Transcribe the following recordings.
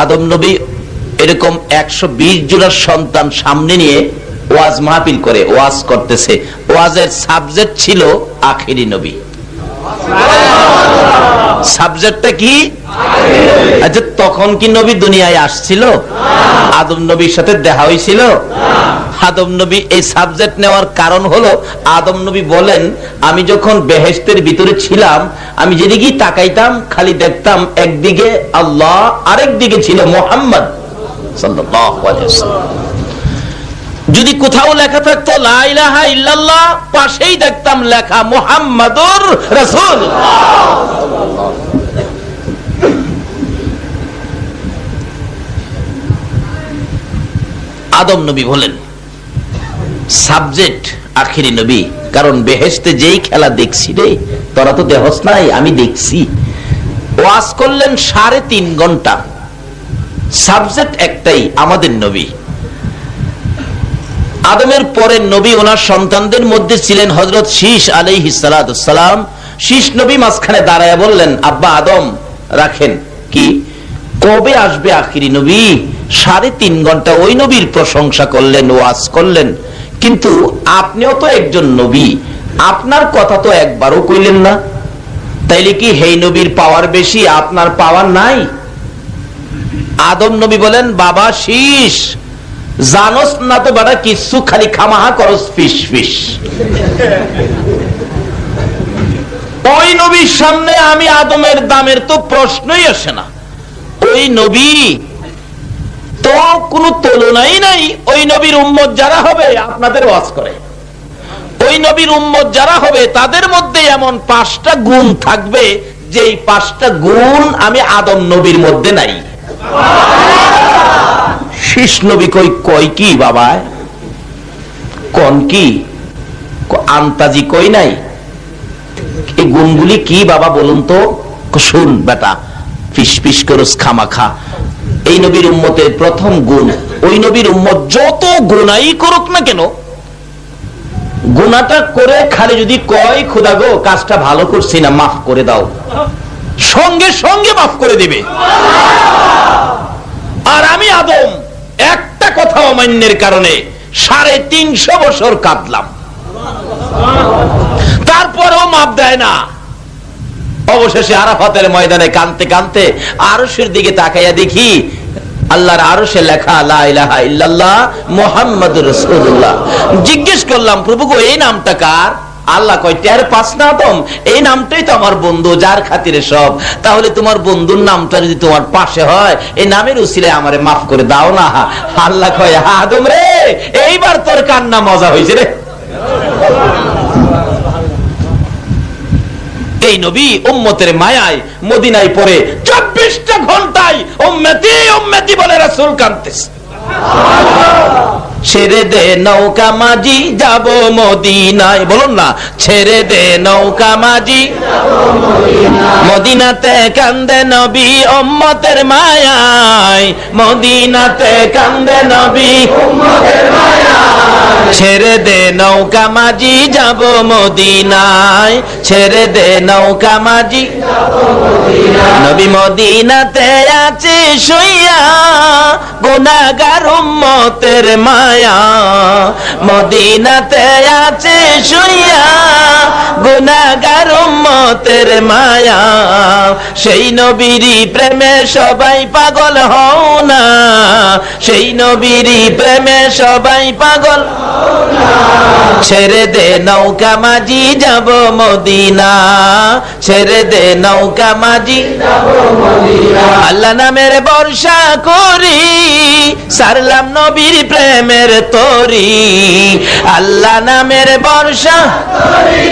আদম নবী এরকম 120 জনের সন্তান সামনে নিয়ে ওয়াজ মাহফিল করে ওয়াজ করতেছে। ওয়াজের সাবজেক্ট ছিল আখিরি নবী। সাবজেক্টটা কি? আচ্ছা, তখন কি নবী দুনিয়ায় আসছিল? আদম নবীর সাথে দেখা হয়েছিল? আদম নবী এই সাবজেক্ট নেওয়ার কারণ হলো, আদম নবী বলেন, আমি যখন বেহেশতের ভিতরে ছিলাম, আমি যেদিকেই তাকাইতাম খালি দেখতাম একদিকে আল্লাহ, আরেক দিকে ছিল মুহাম্মদ সাল্লাল্লাহু আলাইহি ওয়াসাল্লাম। যদি কোথাও লেখা থাকতো লা ইলাহা ইল্লাল্লাহ, পাশেই দেখতাম লেখা মুহাম্মাদুর রাসূলুল্লাহ। আদম নবী বলেন সাবজেক্ট আখিরি নবী, কারণ বেহেশতে যেই খেলা দেখছি রে, তোরা তো দেহস নাই, আমি দেখছি। ওয়াজ করলেন 3.5 ঘন্টা, সাবজেক্ট একটাই, আমাদের নবী। আদমের পরে নবী ওনার সন্তানদের মধ্যে ছিলেন হযরত শীশ আলাইহিস সালাতুস সালাম। শীশ নবী মাঝখানে দাঁড়ায় বললেন, আব্বা আদম রাখেন, কি কবে আসবে আখিরি নবী? 3.5 ঘন্টা ওই নবীর প্রশংসা করলেন, ওয়াজ করলেন, কিন্তু আপনিও তো একজন নবী, আপনার কথা তো একবারও কইলেন না। তাইলে কি হেই নবীর পাওয়ার বেশি, আপনার পাওয়ার নাই? আদম নবী বলেন, বাবা শীশ, জানোস না তো বাড়া কিছু, খালি খামাহা করস ফিস ফিস। ওই নবীর সামনে আমি আদমের দামের তো প্রশ্নই আসে না। ওই নবী তো কোনো তুলনাই নাই। ওই নবীর উম্মত যারা হবে আপনাদের ওয়াজ করে, ওই নবীর উম্মত যারা হবে তাদের মধ্যে এমন 5টা গুণ থাকবে, যেই 5টা গুণ আমি আদম নবীর মধ্যে নাই। শীষ নবী কই কি বাবা, কোন কি আন্তাজি কই নাই, এই গুণগুলি কি বাবা বলুন তো? শুন বেটা, ফিস ফিস করস খামাখা। এই নবীর উম্মতের প্রথম গুণ, ওই নবীর উম্মত যত গুনাই করুক না কেন, গুনাহটা করে খালি যদি কয় খোদা গো কাজটা ভালো করছি না, মাফ করে দাও, সঙ্গে সঙ্গে মাফ করে দিবে। আর আমি আদম একটা কথা অমান্যের কারণে 350 বছর কাঁদলাম, তারপরেও মাফ দেয় না। অবশেষে আরাফাতের ময়দানে কাঁদতে কাঁদতে আরশের দিকে তাকাইয়া দেখি আল্লাহর আরশে লেখা লা ইলাহা ইল্লাল্লাহ মুহাম্মাদুর রাসূলুল্লাহ। জিজ্ঞেস করলাম, প্রভু গো এই নামটা কার? আল্লাহ কয়, টের পাস না আদম, এই নামটাই তো আমার বন্ধু, যার খাতিরে সব। তাহলে তোমার বন্ধুর নামটা যদি তোমার পাশে হয়, এই নামের উসিলায় আমারে মাফ করে দাও না। আল্লাহ কয়, আদম রে, এইবার তোর কান্না মজা হয়েছে রে। এই নবী উম্মতের মায়ায় মদিনায় পড়ে 24টা ঘন্টায় উম্মতি উম্মতি বলে রাসূল কাঁদতেছে। ছেড়ে দে নৌকা মাঝি যাব মদিনায়, বলুন না, ছেড়ে দে নৌকা মাঝি মদিনাতে কান্দে নবী উম্মতের মায়ায়, মদিনাতে কান্দে নবী উম্মতের মায়ায়। ছেড়ে দে নৌকা মাঝি যাব মদিনায়, ছেড়ে দে নৌকা মাঝি নবী মদিনাতে আছে শুইয়া, গুনাহগার উম্মতের মায়া, মদিনাতে আছে শুইয়া, গুনাহগার উম্মতের মায়া। সেই নবীরই প্রেমে সবাই পাগল হও না, সেই নবীরই প্রেমে সবাই পাগল। ছেড়ে দে নৌকা মাঝি যাব মদিনা, ছেড়ে দে নৌকা মাঝি যাব মদিনা। আল্লাহ নামের বর্ষা করি, সারলাম নবীর প্রেমের তরি, আল্লাহ নামের বর্ষা করি,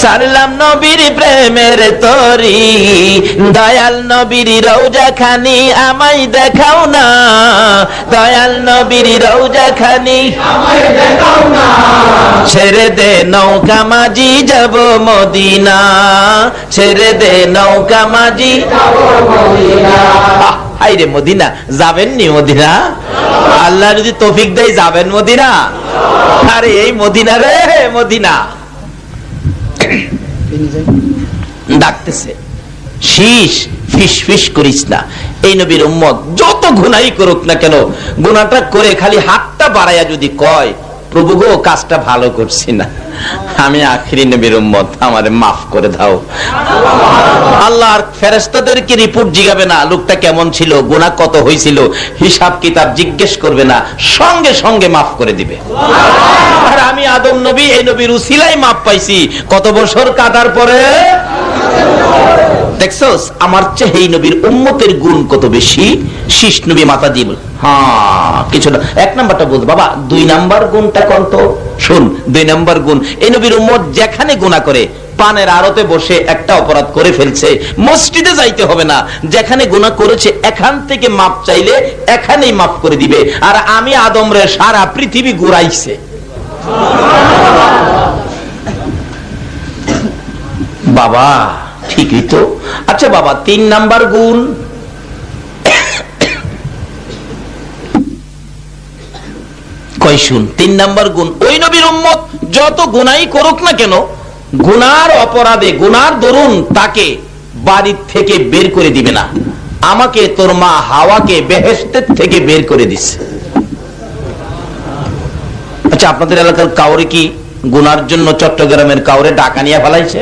সারলাম নবীর প্রেমের তরি। দয়াল নবীর রওজা খানি আমায় দেখাও না, দয়াল নবীর রওজা খানি আমায় দেখাও না। ছেড়ে দে নৌকা মাঝি যাব মদিনা, ছেড়ে দে নৌকা মাঝি যাব মদিনা। আইরে মদিনা যাবেন নি? মদিনা আল্লাহ যদি তৌফিক দেয় যাবেন মদিনা। আরে এই মদিনা রে, মদিনা ডাকতেছে। শীষ ফিস ফিস করিস না। এই নবীর উম্মত যত গুনাহই করুক না কেন, গুনাহটা করে খালি হাতটা বাড়াইয়া যদি কয়, প্রভু গো কাজটা ভালো করছি না, আমি আখিরি নবীর উম্মত, আমারে মাফ করে দাও, আল্লাহর ফেরেশতাদেরকে রিপোর্ট জিগাবে না লোকটা কেমন ছিল, গুনাহ কত হয়েছিল, হিসাব কিতাব জিজ্ঞেস করবে না, সঙ্গে সঙ্গে মাফ করে দিবে। আর আমি আদম নবী এই নবীর উসিলায় মাফ পাইছি, কত বছর কাটার পরে। দেখছস আমার চেয়ে এই নবীর উম্মতের গুণ কত বেশি। শীষ নবী মাথা দিব, হ্যাঁ কিছুটা। এক নাম্বারটা বলতো বাবা, 2 নাম্বার গুণটা কত শুন। 2 নাম্বার গুণ, এই নবীর উম্মত যেখানে গুনাহ করে, পানের আড়তে বসে একটা অপরাধ করে ফেলছে, মসজিদে যাইতে হবে না, যেখানে গুনাহ করেছে এখান থেকে মাপ চাইলে এখানেই মাফ করে দিবে। আর আমি আদম রে সারা পৃথিবী ঘুরাইছে। বাবা ঠিকই তো। আচ্ছা বাবা 3 নাম্বার গুণ, কই শুন। 3 নাম্বার গুণ, ওই নবীর উম্মত যত গুনাহই করুক না কেন, গুনার অপরাধে গুনার দরুন তাকে বাড়ির থেকে বের করে দিবে না। আমাকে তোর মা হাওয়াকে বেহেশতের থেকে বের করে দিচ্ছে। আচ্ছা আপনাদের এলাকার কাউরে কি গুনার জন্য চট্টগ্রামের কাউরে ডাকা নিয়ে ফেলাইছে?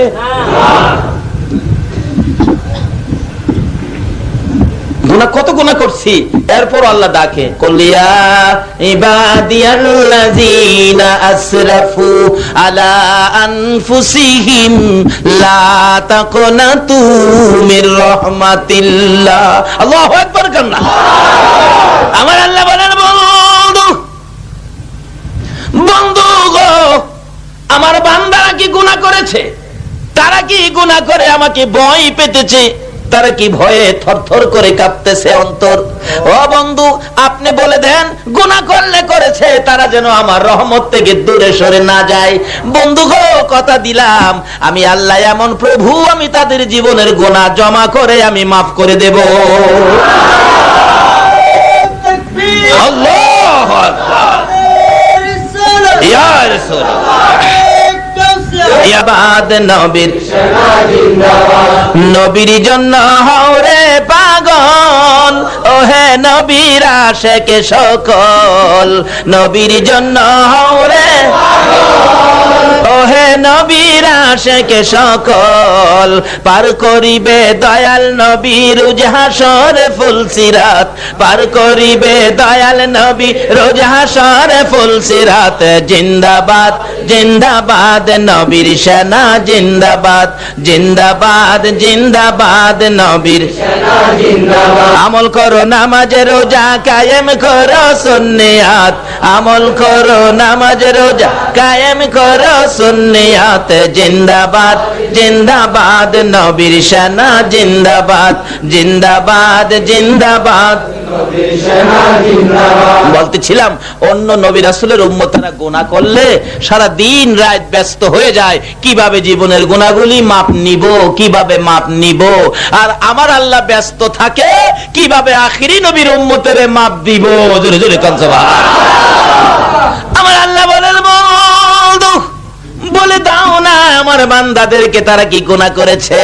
গুনাহ কত গুনাহ করছি, এরপর আল্লাহ ডাকে, কলিয়া ইবাদিয়াল্লাযিনা আসরাফু আলা আনফুসিহিম লা তাকনাতু মির রাহমাতিল্লাহ। আল্লাহু আকবার কান্না। আমার আল্লাহ বলেন, বন্ধু বন্ধু গো, আমার বান্দারা কি গুনাহ করেছে? তারা কি গুনাহ করে আমাকে ভয় পেতেছে? তারা কি ভয়ে থরথর করে কাঁপতেছে অন্তর? ও বন্ধু আপনি বলে দেন, গুনাহ করলে করেছে, তারা যেন আমার রহমত থেকে দূরে সরে না যায়। বন্ধু গো কথা দিলাম, আমি আল্লাহ এমন প্রভু, আমি তাদের জীবনের গুনাহ জমা করে আমি মাফ করে দেব। আল্লাহু আকবার। ইয়া রাসূলুল্লাহ, ইয়াবাদ নবীর নবীর জন্য হওরে পাগল, ওহে নবীর আশিক সকল, নবীর জন্য হওরে ওহে নবীর আশিক সকল, পার করিবে দয়াল নবী রোজ হাসর ফুলসিরাত, পার করিবে দয়াল নবী রোজ হাসর ফুলসিরাত। জিন্দাবাদ জিন্দাবাদ নবীর সেনা, জিন্দাবাদ জিন্দাবাদ জিন্দাবাদ নবীর সেনা জিন্দাবাদ। আমল করো নামাজ রোজা কায়েম করো সুন্নিয়াত, আমল করো নামাজ রোজা কায়েম করো সুন্নিয়াত। জিন্দাবাদ জিন্দাবাদ নবীর সেনা, জিন্দাবাদ জিন্দাবাদ জিন্দাবাদ। বলতেছিলাম অন্য নবী রাসূলের উম্মতেরা গুনাহ করলে সারা দিন রাত ব্যস্ত হয়ে যায়, কিভাবে জীবনের গুনাহগুলি মাপ নিব, কিভাবে মাপ নিব। আর আমার আল্লাহ ব্যস্ত থাকে কিভাবে আখিরি নবীর উম্মতের মাপ দিব। জোরে জোরে কোন সুবহানাল্লাহ। আমার আল্লাহ বলেন, বন্ধু বলে দাও না আমার বান্দাদেরকে তারা কি গুনাহ করেছে,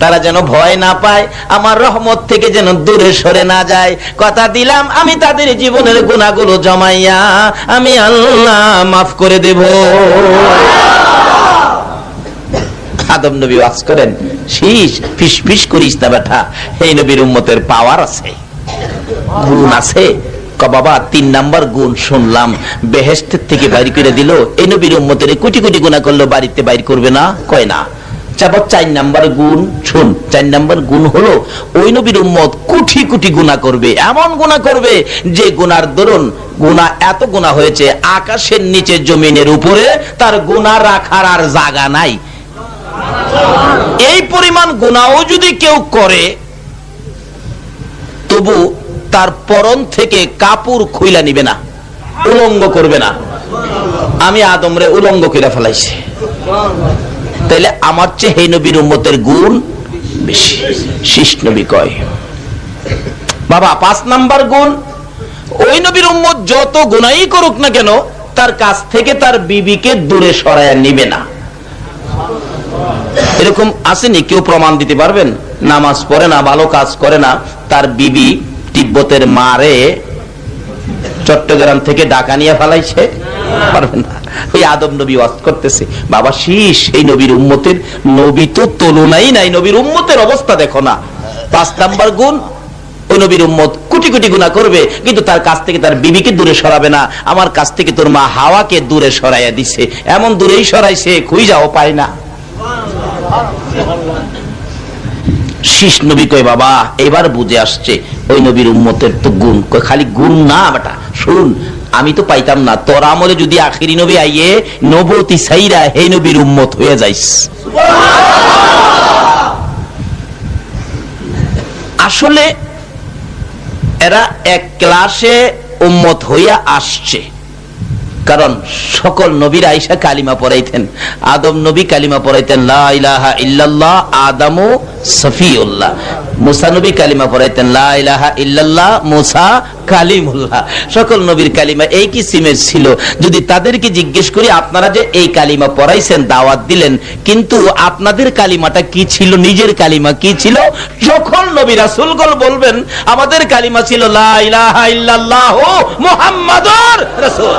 তারা যেন ভয় না পায়, আমার রহমত থেকে যেন দূরে সরে না যায়। কথা দিলাম আমি তাদের জীবনের গুনাহগুলো জমাইয়া আমি আল্লাহ মাফ করে দেব। আদম নবী ওয়াজ করেন, শীষ ফিস ফিস করিস না বেটা, এই নবীর উম্মতের পাওয়ার আছে, গুণ আছে। বাবা 3 নাম্বার গুণ শুনলাম, বেহেশতের থেকে বাইর করে দিল। এই নবীর উম্মতের কোটি কোটি গুনাহ করলো, বাড়িতে বাইর করবে না, কয় না। 4 নাম্বার গুণ শুন, 4 নাম্বার গুণ হলো ওই নবীর উম্মত কোটি কোটি গুনাহ করবে, এমন গুনাহ করবে যে গুনার দরুন গুনাহ এত গুনাহ হয়েছে আকাশের নিচে জমিনের উপরে তার গুনাহ রাখার আর জায়গা নাই। এই পরিমাণ গুনাহও যদি কেউ করে তবু তার পরন থেকে কাপড় খুইলা নিবে না, উলঙ্গ করবে না। আমি আদমরে উলঙ্গ করে ফেলাইছি, তাইলে আমার চেয়ে এই নবীর উম্মতের গুণ বেশি। শীষ নবী কয় বাবা 5 নাম্বার গুণ, ওই নবীর উম্মত যত গুনাহই করুক না কেন তার কাছ থেকে তার বিবিকে দূরে সরায়া নিবে না। এরকম আসেনি? কেউ প্রমাণ দিতে পারবেন? নামাজ পড়ে না, ভালো কাজ করে না, তার বিবি তিব্বতের মারে চট্টগ্রাম থেকে ঢাকা নিয়ে ফেলাইছে? পারবেন না। ওই আদম নবী ওয়াজ করতেছে, বাবা শীষ, এই নবীর উম্মতের, নবী তো তুলনাই নাই, নবীর উম্মতের অবস্থা দেখো না। 5 নাম্বার গুণ, ওই নবীর উম্মত কোটি কোটি গুনাহ করবে, কিন্তু তার কাছ থেকে তার বিবিকে দূরে সরাবে না। আমার কাছ থেকে তোর মা হাওয়াকে দূরে সরাইয়া দিছে, এমন দূরেই সরাইছে খুঁজে যাও পায় না। শীষ নবী কয়, বাবা এবার বুঝে আসছে ওই নবীর উম্মতের তো গুণ। কয় খালি গুণ না বেটা, শুন, আমি তো পাইতাম না, তোর আমলে যদি আখিরি নবী আইয়ে নবতী সাইরা হে নবীর উম্মত হয়ে যাইস। আসলে এরা এক ক্লাসে উম্মত হইয়া আসছে, কারণ সকল নবীর আয়েশা কালিমা পড়াইতেন। আদম নবী কালিমা পড়াইতেন লা ইলাহা ইল্লাল্লাহ আদামু সফিউল্লাহ। মুসা নবী কালিমা পড়াইতেন লা ইলাহা ইল্লাল্লাহ মুসা কালিমুল্লাহ। সকল নবীর কালিমা এই কি সিমেজ ছিল। যদি তাদেরকে জিজ্ঞেস করি, আপনারা যে এই কালিমা পড়াইছেন, দাওয়াত দিলেন, কিন্তু আপনাদের কালিমাটা কি ছিল, নিজের কালিমা কি ছিল? সকল নবী রাসূলগণ বলবেন আমাদের কালিমা ছিল লা ইলাহা ইল্লাল্লাহ মুহাম্মাদুর রাসূল।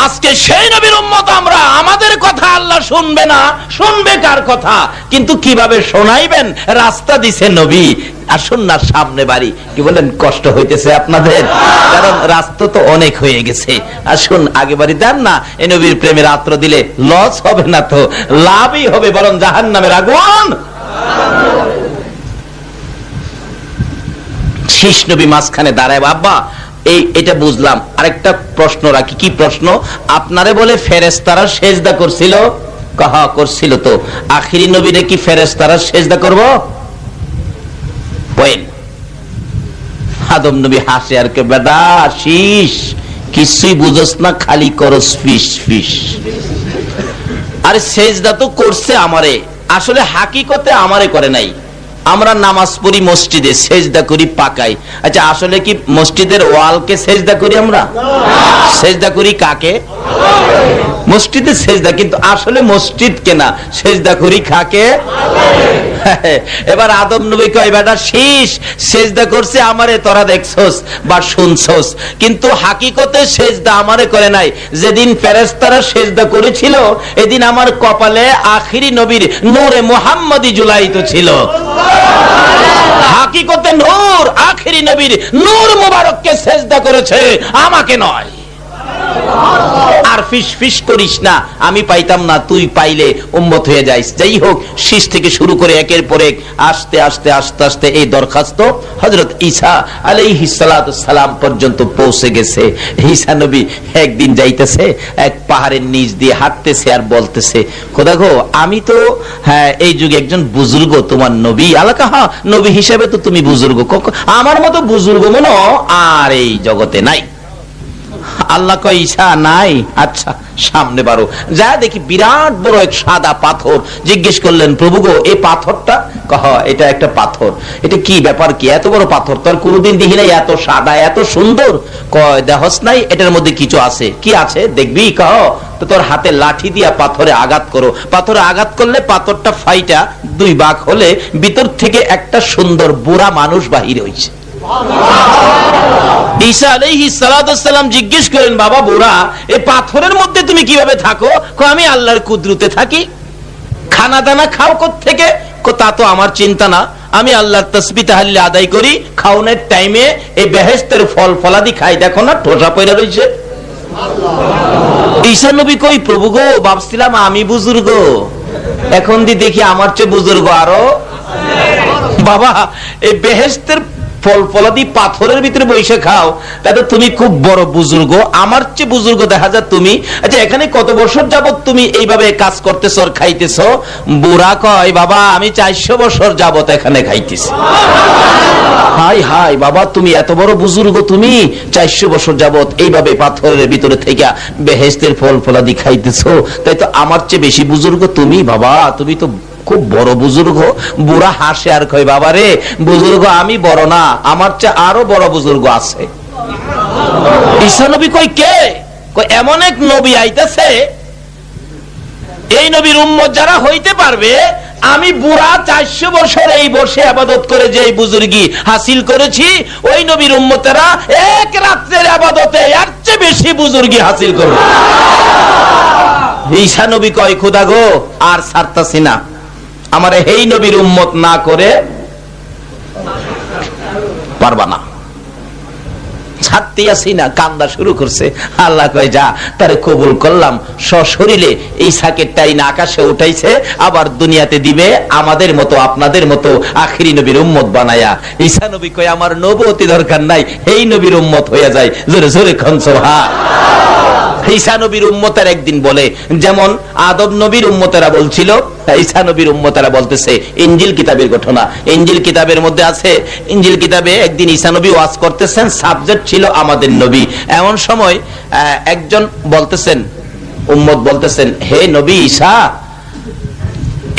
আজকে সেই নবীর উম্মত আমরা, আমাদের কথা আল্লাহ শুনবে না, শুনবে কার কথা? কিন্তু কিভাবে শোনাইবেন? রাস্তা দিছে নবী, আসুন না সামনে বাড়ি। কি বলেন, কষ্ট হইতেছে আপনাদের? কারণ রাস্তা তো অনেক হয়ে গেছে, আসুন আগে বাড়ি দেন না। এই নবীর প্রেমের আত্র দিলে লস হবে না, তো লাভই হবে, বরং জাহান্নামের আগুন। শীষ নবী মাঝখানে দাঁড়ায়, বাবা এটা বুঝলাম, আরেকটা প্রশ্ন রাখি। কি প্রশ্ন? আপনারে বলে ফেরেশতারা সেজদা করছিল? কাহা করছিল। তো আখিরি নবীরে কি ফেরেশতারা সেজদা করব? পয়েন্ট। আদম নবী হাসে আর কে, বেটা শীষ কিছুই বুঝোস না, খালি করস ফিস ফিস। আরে সেজদা তো করছে আমারে, আসলে হাকিকতে আমারে করে নাই। আমরা নামাজ পড়ি মসজিদে, সেজদা করি পাকাই। আচ্ছা আসলে কি মসজিদের ওয়ালকে সেজদা করি আমরা? সেজদা করি কাকে? মসজিদে সেজদা, কিন্তু আসলে মসজিদ কেনা, সেজদা করি কাকে? এবার আদম নবী কয়, বেটা শীষ সেজদা করছে আমারে, তোরা দেখছস বা শুনছস, কিন্তু হাকিকতে সেজদা আমারে করে নাই। যেদিন ফেরেশতারা সেজদা করেছিল, এদিন আমার কপালে আখিরি নবীর নূরে মুহাম্মাদি জুলাইত ছিল। হাকিকতে নূর আখিরি নবীর নূর মুবারককে সেজদা করেছে, আমাকে নয়। আর ফিস ফিস করিস না, আমি পাইতাম না, তুই পাইলে উম্মত হয়ে যাইস। যাই হোক, শীষ থেকে শুরু করে একের পর এক আস্তে আস্তে আস্তে আস্তে এই দরখাস্ত হযরত ঈসা আলাইহিস সালাতু সালাম পর্যন্ত পৌঁছে গেছে। ঈসা নবী একদিন যাইতেছে, এক পাহাড়ের নিচ দিয়ে হাঁটতেছে আর বলতেছে, খোদা গো, আমি তো এই যুগে একজন বুজুর্গ, তোমার নবী আলাকা, হ্যাঁ নবী হিসেবে তো তুমি বুজুর্গ, আমার মতো বুজুর্গ মনে আর এই জগতে নাই। আল্লাহ কয়, ঈসা নাই? আচ্ছা সামনে বারো। যা দেখি বিরাট বড় এক সাদা পাথর। জিজ্ঞেস করলেন, প্রভু গো এই পাথরটা? কহ, এটা একটা পাথর। এটা কি ব্যাপার, কি এত বড় পাথর? তোর কোনদিন দেখি নাই, এত সাদা এত সুন্দর। কয়, দেহস নাই এটার মধ্যে কিছু আছে? কি আছে দেখবি? কহ, তো তোর হাতে লাঠি দিয়া পাথরে আঘাত করো। পাথরে আঘাত করলে পাথরটা ফাইটা 2 ভাগ হলে ভিতর থেকে একটা সুন্দর বুড়া মানুষ বাহির হইছে। ঈসা আলাইহিস সালাতু সালাম জিজ্ঞেস করেন, বাবা বুড়া, এই পাথরের মধ্যে তুমি কিভাবে থাকো? আমি আল্লাহর কুদরতে থাকি। খানা দানা খাও কোত্থেকে? তা তো আমার চিন্তা না, আমি আল্লাহর তাসবিহ তাহলিল আদায় করি, খাওনের টাইমে এই বেহেশতের ফল ফলাদি খাই, দেখো না ঠোসা পয়রা রইছে। ঈসা নবী কই, প্রভু গো, ভাবছিলাম আমি বুজুর্গ, এখন দেখি আমার চেয়ে বুজুর্গ আরো। বাবা এই বেহেশতের ফল ফলাদি পাথরের ভিতরে বসে খাও, তাতে তুমি খুব বড় বুজুর্গ, আমার চেয়ে বুজুর্গ দেখা যায় তুমি। আচ্ছা এখানে কত বছর যাবত তুমি এইভাবে কাজ করতেছ আর খাইতেছ? বুড়া কয়, বাবা আমি 400 বছর যাবত এখানে খাইতেছি। হাই হাই বাবা, তুমি এত বড় বুজুর্গ, তুমি 400 বছর যাবত এইভাবে পাথরের ভিতরে থেকে বেহেশতের ফল ফলাদি খাইতেছ, তাই তো আমার চেয়ে বেশি বুজুর্গ তুমি। বাবা তুমি তো খুব বড় বুজুর্গ। বুড়া হাসে আর কয়, বাবা রে, বুজুর্গ আমি বড় না, আমার চেয়ে আরো বড় বুজুর্গ আছে। ঈসা নবী কই, কে? এমন এক নবী আইতেছে, এই নবীর উম্মত যারা হইতে পারবে, আমি বুড়া 400 বছর এই বসে ইবাদত করে যে বুজুর্গি হাসিল করেছি, ওই নবীর উম্মতেরা এক রাত্রের ইবাদতে এর চেয়ে বেশি বুজুর্গি হাসিল করবে। ঈসা নবী কয়, খোদা গো আর ছাড়তাছি না, আমারে এই নবীর উম্মত না করে পারবা না, ছাড়তে আসি না। কান্দা শুরু করছে। আল্লাহ কয়, যা, তারে কবুল করলাম, সশরীরে এই সাকেটটাই না আকাশে উঠাইছে, আবার দুনিয়াতে দিবে আমাদের মতো আপনাদের মতো আখিরি নবীর উম্মত বানায়া। ঈসা নবী কয়, আমার নবুয়তি দরকার নাই, এই নবীর উম্মত হয়ে যায়। জোরে জোরে কোন সুবহান। ঈসা নবীর উম্মতের একদিন বলে, যেমন আদম নবীর উম্মতেরা বলছিল, ঈসা নবীর উম্মতেরা বলতেছে। ইনজিল কিতাবের ঘটনা, ইনজিল কিতাবের মধ্যে আছে। ইনজিল কিতাবে একদিন ঈসা নবী ওয়াজ করতেছেন, সাবজেক্ট ছিল আমাদের নবী। এমন সময় একজন বলতেছেন, উম্মত বলতেছেন, হে নবী ঈসা,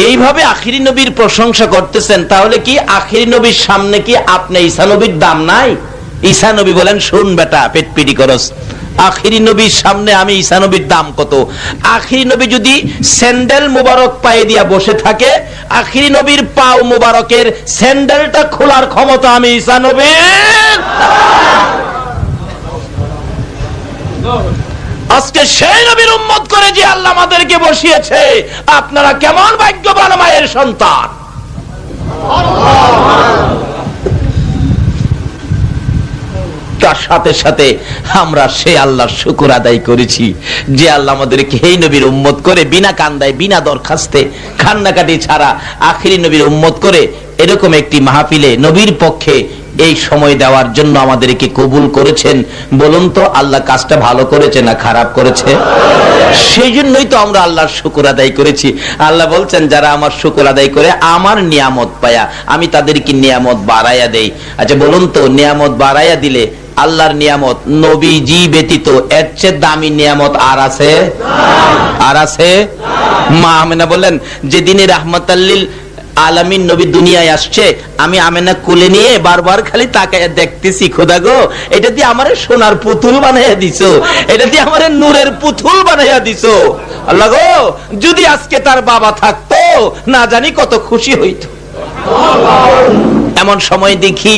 এইভাবে আখিরি নবীর প্রশংসা করতেছেন, তাহলে কি আখিরি নবীর সামনে কি আপনি ঈসা নবীর দাম নাই? ঈসা নবী বলেন, শুন বেটা, পেটপিটি করস, আখিরি নবীর সামনে আমি ঈসা নবীর দাম কত? আখিরি নবী যদি স্যান্ডেল মুবারক পায়ে দিয়া বসে থাকে, আখিরি নবীর পাও মুবারকের স্যান্ডেলটা খোলার ক্ষমতা আমি ঈসা নবীর। আজকে সেই নবীর উম্মত করে যে আল্লাহ আমাদেরকে বসিয়েছে, আপনারা কেমন ভাগ্যবান মায়ের সন্তান। তার সাথে সাথে আমরা সে আল্লাহর শুকর আদায় করেছি যে আল্লাহ আমাদেরকে এই নবীর উম্মত করে বিনা কান্দায়, বিনা দরখাস্তে, কান্নাকাটি ছাড়া আখিরি নবীর উম্মত করে এরকম একটি মাহফিলে নবীর পক্ষে এই সময় দেওয়ার জন্য আমাদেরকে কবুল করেছেন। বলুন তো, আল্লাহ কাজটা ভালো করেছে না খারাপ করেছে? সেই জন্যই তো আমরা আল্লাহর শুকর আদায় করেছি। আল্লাহ বলছেন, যারা আমার শুকর আদায় করে আমার নিয়ামত পায়া, আমি তাদেরকে নিয়ামত বাড়াইয়া দেই। আচ্ছা বলুন তো, নিয়ামত বাড়াইয়া দিলে আল্লাহর নিয়ামত নবীজি ব্যতীত এর চেয়ে দামি নিয়ামত আর আছে? আর আছে? মা আমেনা বললেন, যেদিনে রাহমাতাল লিল আলামিন নবী দুনিয়ায় আসছে, আমি আমেনা কোলে নিয়ে বারবার খালি তাকায় দেখতেছি, খোদা গো, এটা দিয়ে আমারে সোনার পুতুল বানাইয়া দিছো, এটা দিয়ে আমারে নূরের পুতুল বানাইয়া দিছো। আল্লাহ গো, যদি আজকে তার বাবা থাকতো, না জানি কত খুশি হইতো। এমন সময় দেখি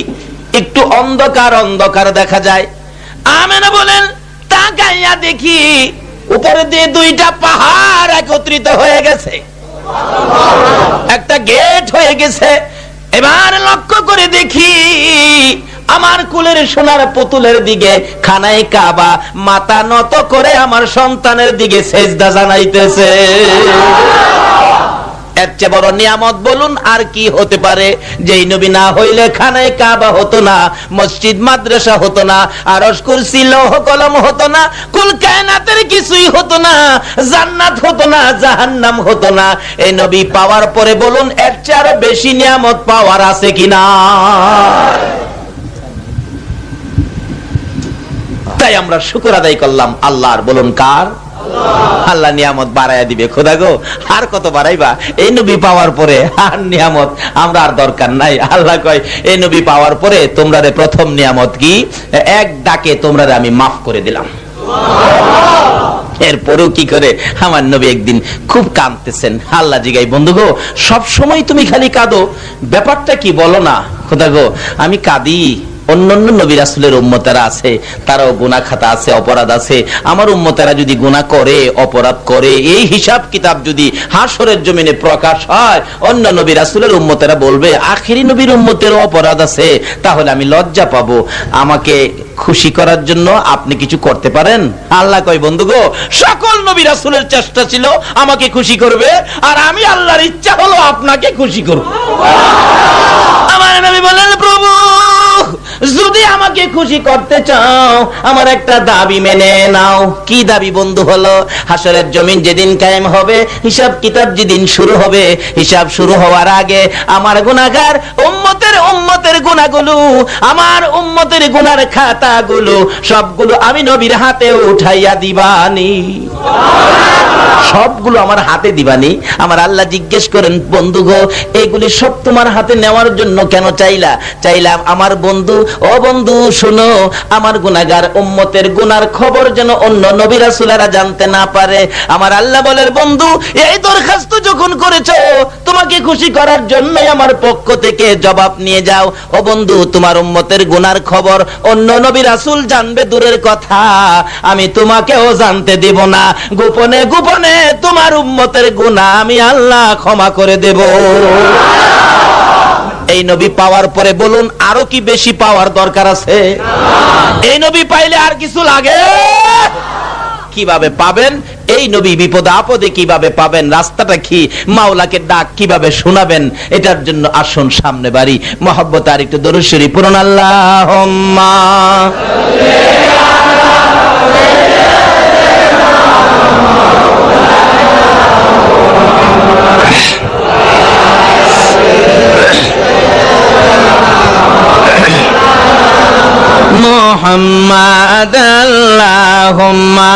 একটু অন্ধকার অন্ধকার দেখা যায়। আমেনা বলেন, তাকাইয়া দেখি উপরে দিয়ে দুইটা পাহাড় একত্রিত হয়ে গেছে, একটা গেট হয়ে গেছে। এবার লক্ষ্য করে দেখি আমার কুলের সোনার পুতুলের দিকে খানায় কাবা মাথা নত করে আমার সন্তানের দিকে সেজদা জানাইতেছে। এর চেয়ে বড় নিয়ামত বলুন আর কি হতে পারে? যেই নবী না হইলে খানায় কাবা হতো না, মসজিদ মাদ্রাসা হতো না, আরশ কুরসি লৌহ কলম হতো না, কুল কায়নাতের কিছুই হতো না, জান্নাত হতো না, জাহান্নাম হতো না। এই নবী পাওয়ার পরে বলুন, এর চেয়ে আরো বেশি নিয়ামত পাওয়ার আছে কিনা? তাই আমরা শুকর আদায় করলাম আল্লাহর। বলুন কার? আল্লাহ নিয়ামত বাড়াইয়া দিবে। খোদা গো, আর কত বাড়াইবা? এই নবী পাওয়ার পরে আর নিয়ামত আমরা আর দরকার নাই। আল্লাহ কয়, এই নবী পাওয়ার পরে তোমরা প্রথম নিয়ামত কি? এক ডাকে তোমরা আমি মাফ করে দিলাম। এরপরেও কি করে? আমার নবী একদিন খুব কাঁদতেছেন। আল্লাহ জিগাই, বন্ধু গো, সব সময় তুমি খালি কাঁদো, ব্যাপারটা কি বলো না? খোদা গো, আমি কাঁদি, অন্যান্য নবী রাসূলের উম্মতেরা আছে, তারাও গুনাহ খাতা আছে, অপরাধ আছে। আমার উম্মতেরা যদি গুনাহ করে, অপরাধ করে, এই হিসাব কিতাব যদি হাসরের জমিনে প্রকাশ হয়, অন্য নবী রাসূলের উম্মতেরা বলবে আখিরি নবীর উম্মতেরও অপরাধ আছে, তাহলে আমি লজ্জা পাবো। আমাকে খুশি করার জন্য আপনি কিছু করতে পারেন? আল্লাহ কয়, বন্ধু গো, সকল নবী রাসূলের চেষ্টা ছিল আমাকে খুশি করবে, আর আমি আল্লাহর ইচ্ছা হলো আপনাকে খুশি করব। আমার নবী বলেন, প্রভু যদি আমাকে খুশি করতে চাও, আমার একটা দাবি মেনে নাও। কি দাবি বন্ধু? হলো হাসরের জমিন যেদিন কায়েম হবে, হিসাব কিতাব যেদিন শুরু হবে, হিসাব শুরু হওয়ার আগে আমার গুনাহগার উম্মতের গুনাহগুলো, আমার উম্মতের গুনার খাতাগুলো সবগুলো আমি নবীর হাতে উঠাইয়া দিবানি। সবগুলো আমার হাতে দিবানি। আমার আল্লাহ জিজ্ঞেস করেন, বন্ধু গো, এগুলি সব তোমার হাতে নেওয়ার জন্য কেন চাইলাম? আমার বন্ধু, ও বন্ধু, শুনো, আমার গুনাহগার উম্মতের গুনার খবর যেন অন্য নবী রাসূলেরা জানতে না পারে। আমার আল্লাহ বলেন, বন্ধু এই দরখাস্ত যখন করেছো, তোমাকে খুশি করার জন্য আমার পক্ষ থেকে জবাব নিয়ে যাও। ও বন্ধু, তোমার উম্মতের গুনার খবর অন্য নবী রাসূল জানবে দূরের কথা, আমি তোমাকেও জানতে দেব না। গোপনে গোপনে তোমার উম্মতের গুনাহ আমি আল্লাহ ক্ষমা করে দেব। এই নবী পাওয়ার পরে বলুন, আরো কি বেশি পাওয়ার দরকার আছে? এই নবী পাইলে আর কিছু লাগে? কিভাবে পাবেন এই নবী? বিপদে আপদে কিভাবে পাবেন? রাস্তাটা কি? মাওলাকে ডাক কিভাবে শোনাবেন? এটার জন্য আসুন সামনে বাড়ি মহব্বত আর একটু দরুদ শরীফ পড়ুন। আল্লাহুম্মা মুহাম্মাদ আল্লাহুম্মা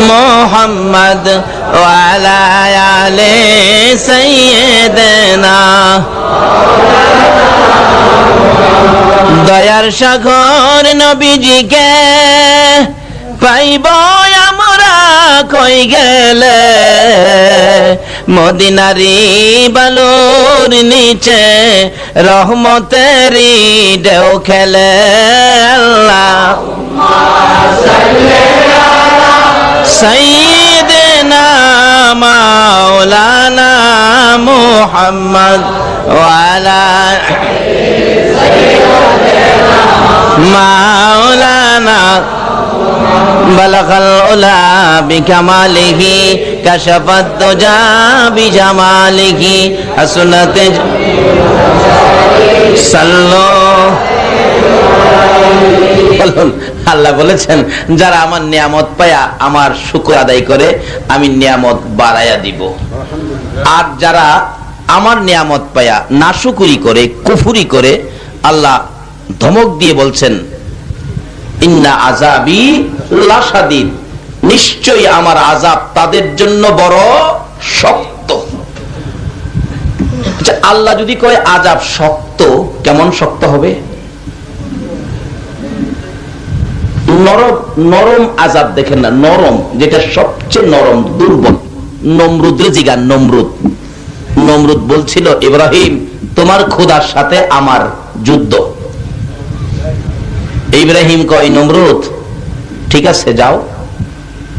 মুহাম্মাদ ওয়া আলা আলি সাইয়্যিদিনা। দয়ার সাগর নবীজিকে পাইব আমরা কই গেলে, মদিনারি বালুর নিচে রহমতেরি ঢেউ খেলে। আল্লাহুম্মা সাল্লি আলা সাইয়্যিদিনা মাওলানা মুহাম্মদ ওয়া আলা মাওলানা বালাগাল উলা বিকামালিহি কাশাফাত দুজা বিজামালিহি হাসনাত সাল্লু। আল্লাহ বলেছেন, যারা আমার নিয়ামত পায়া আমার শুকর আদায় করে আমি নিয়ামত বাড়ায়া দিব, আর যারা আমার নিয়ামত পায়া নাশুকরি করে কুফরি করে, আল্লাহ ধমক দিয়ে বলছেন, ইন্না আযাবি লাশাদীদ, নিশ্চয়ই আমার আযাব তাদের জন্য বড় শক্ত। আচ্ছা, আল্লাহ যদি কয় আযাব শক্ত, কেমন শক্ত হবে? নরম নরম আযাব দেখেন না, নরম, যেটা সবচেয়ে নরম, দুর্বল। নমরুদের জিগান, নমরুদ বলছিল, ইব্রাহিম তোমার খোদার সাথে আমার যুদ্ধ। ইব্রাহিম কয়, নমরুদ ঠিক আছে যাও,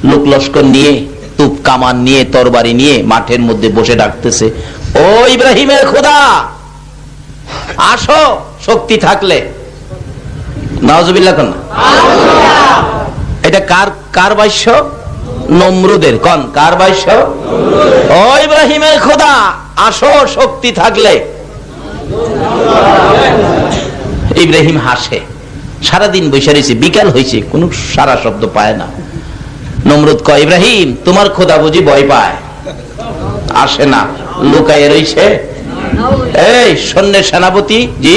লোক লস্কর নিয়ে, তুপ কামান নিয়ে, তরবারি নিয়ে মাঠের মধ্যে বসে ডাকতেছে, ও ইব্রাহিমের খোদা আসো শক্তি থাকলে। নাউজুবিল্লাহ কোন? এটা কার বাক্য? নমরুদের। কোন কার বাক্য? ও ইব্রাহিমের খোদা আসো শক্তি থাকলে। ইব্রাহিম হাসে, সারাদিন বসে রয়েছে, বিকাল হয়েছে, কোন সারা শব্দ পায় না। নমরুদ কয়, ইব্রাহিম তোমার খোদা বুঝি ভয় পায়? আসে না, লুকায় রয়েছে। এই সৈন্যের সেনাপতি জি,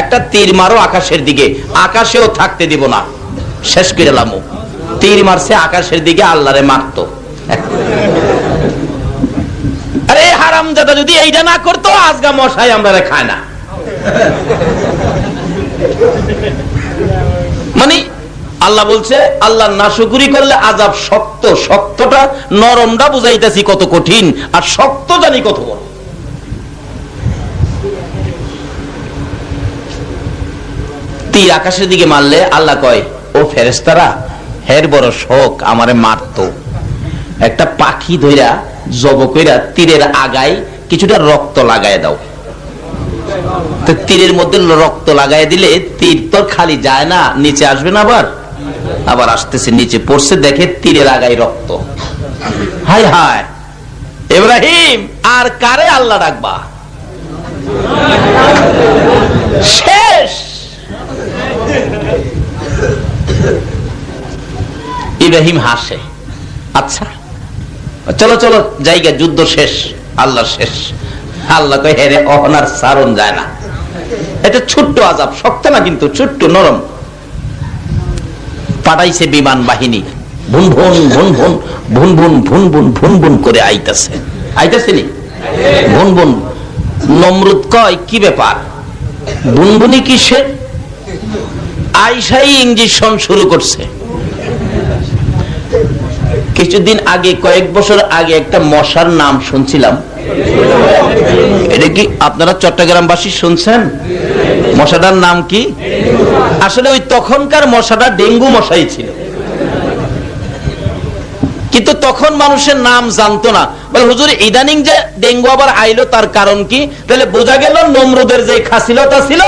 একটা তীর মারো আকাশের দিকে, আকাশেও থাকতে দিব না, শেষ করে এলাম। তীর মারছে আকাশের দিকে, আল্লাহরে মারতো। আরে হারামজাদা যদি এইটা না করতো, আজগা মশাই আমরা খায় না। মানে আল্লাহ বলছে, আল্লাহ নাশুকরি করলে আযাব শক্ত। শক্তটা, নরমটা বুঝাইতেছি কত কঠিন, আর শক্ত জানি কত বড়। তীর আকাশের দিকে মারলে আল্লাহ কয়, ও ফেরেশতারা, হের বড় শোক আমারে মারতো। একটা পাখি ধইরা জব কইরা তীরের আগায় কিছুটা রক্ত লাগায় দাও। তো তীরের মধ্যে রক্ত লাগাই দিলে তীর তো খালি যায় না, নিচে আসবে না, আবার আসতেছে, নিচে পড়ছে, দেখে তীরের আগায় রক্ত। হায় হায় ইব্রাহিম, আর কারে আল্লাহ রাখবা? শেষ। ইব্রাহিম হাসে, আচ্ছা চলো চলো জায়গা, যুদ্ধ শেষ, আল্লাহ শেষ। আল্লাহ কয়, হেরে অহনার সারণ যায় না। এটা ছোট্ট আযাব, শক্ত না কিন্তু, ছোট্ট নরম। পাঠাইছে বিমান বাহিনী, ভুন ভুন ভুন ভুন ভুন ভুন ভুন ভুন ভুন ভুন করে আইতাছে নি। বুনবুন। নমরুদ কয় কি ব্যাপার, বুনবুনি কিসের? আইসাই ইঞ্জেকশন শুরু করছে। কিছুদিন আগে, কয়েক বছর আগে একটা মশার নাম শুনছিলাম। এটা কি আপনারা চট্টগ্রামবাসী শুনছেন? মশাটার নাম কি? আসলে ওই তখনকার মশাটা ডেঙ্গু মশাই ছিল, কিন্তু তখন মানুষের নাম জানতো না। বলে হুজুর ইদানিং যে ডেঙ্গু আবার আইলো, তার কারণ কি? তাহলে বোঝা গেল নমরুদের যে খাসিলতা ছিল,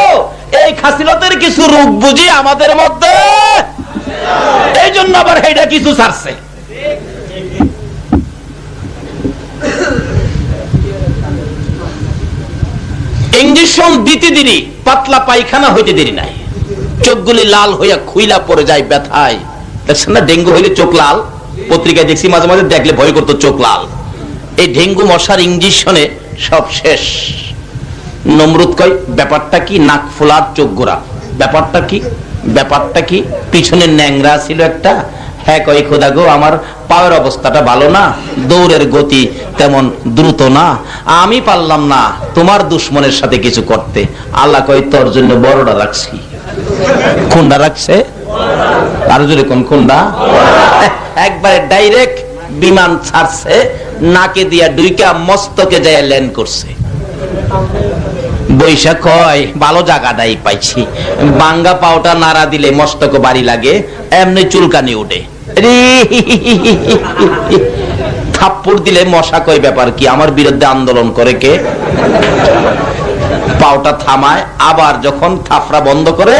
এই খাসিলতের কিছু রূপ বুঝি আমাদের মধ্যে, এই জন্য আবার এইটা কিছু ছাড়ছে। ইঞ্জেকশন দিতে দেরি, পাতলা পায়খানা হইতে দেরি নাই, চোখগুলি লাল হইয়া খুইলা পড়ে যায় ব্যথায়। দেখছেন না, ডেঙ্গু হইলে চোখ লাল, পত্রিকায় দেখছি মাঝে মাঝে, দেখলে ভয় করতো চোখ লাল। এই ডেঙ্গু মশার ইঞ্জেকশনে সব শেষ। নমরুদ কয় ব্যাপারটা কি? নাক ফোলার চোখ গোড়া, ব্যাপারটা কি? ব্যাপারটা কি? পিছনে ন্যাংরা ছিল একটা। হ্যাঁ কয় খোদা গো, আমার পায়ের অবস্থাটা ভালো না, দৌড়ের গতি তেমন দ্রুত না, আমি পারলাম না তোমার দুশ্মনের সাথে কিছু করতে। আল্লাহ কয় তোর জন্য বড়টা রাখছি। কোনটা রাখছে? আর জোরে কোন? কোনটা? একবারে ডাইরেক্ট বিমান ছাড়ছে, নাকে দিয়া ডুইকা মস্তকে যায় ল্যান্ড করছে। বৈশাখ কয় ভালো জায়গাটাই পাইছি, বাঙ্গা পাওটা নাড়া দিলে মস্তক বাড়ি লাগে, এমনি চুলকানি উঠে। থাপ্পড় দিলে মশা কয় ব্যাপার কি, আমার বিরুদ্ধে আন্দোলন করে কে? পাওটা থামায়, আবার যখন থাপড়া বন্ধ করে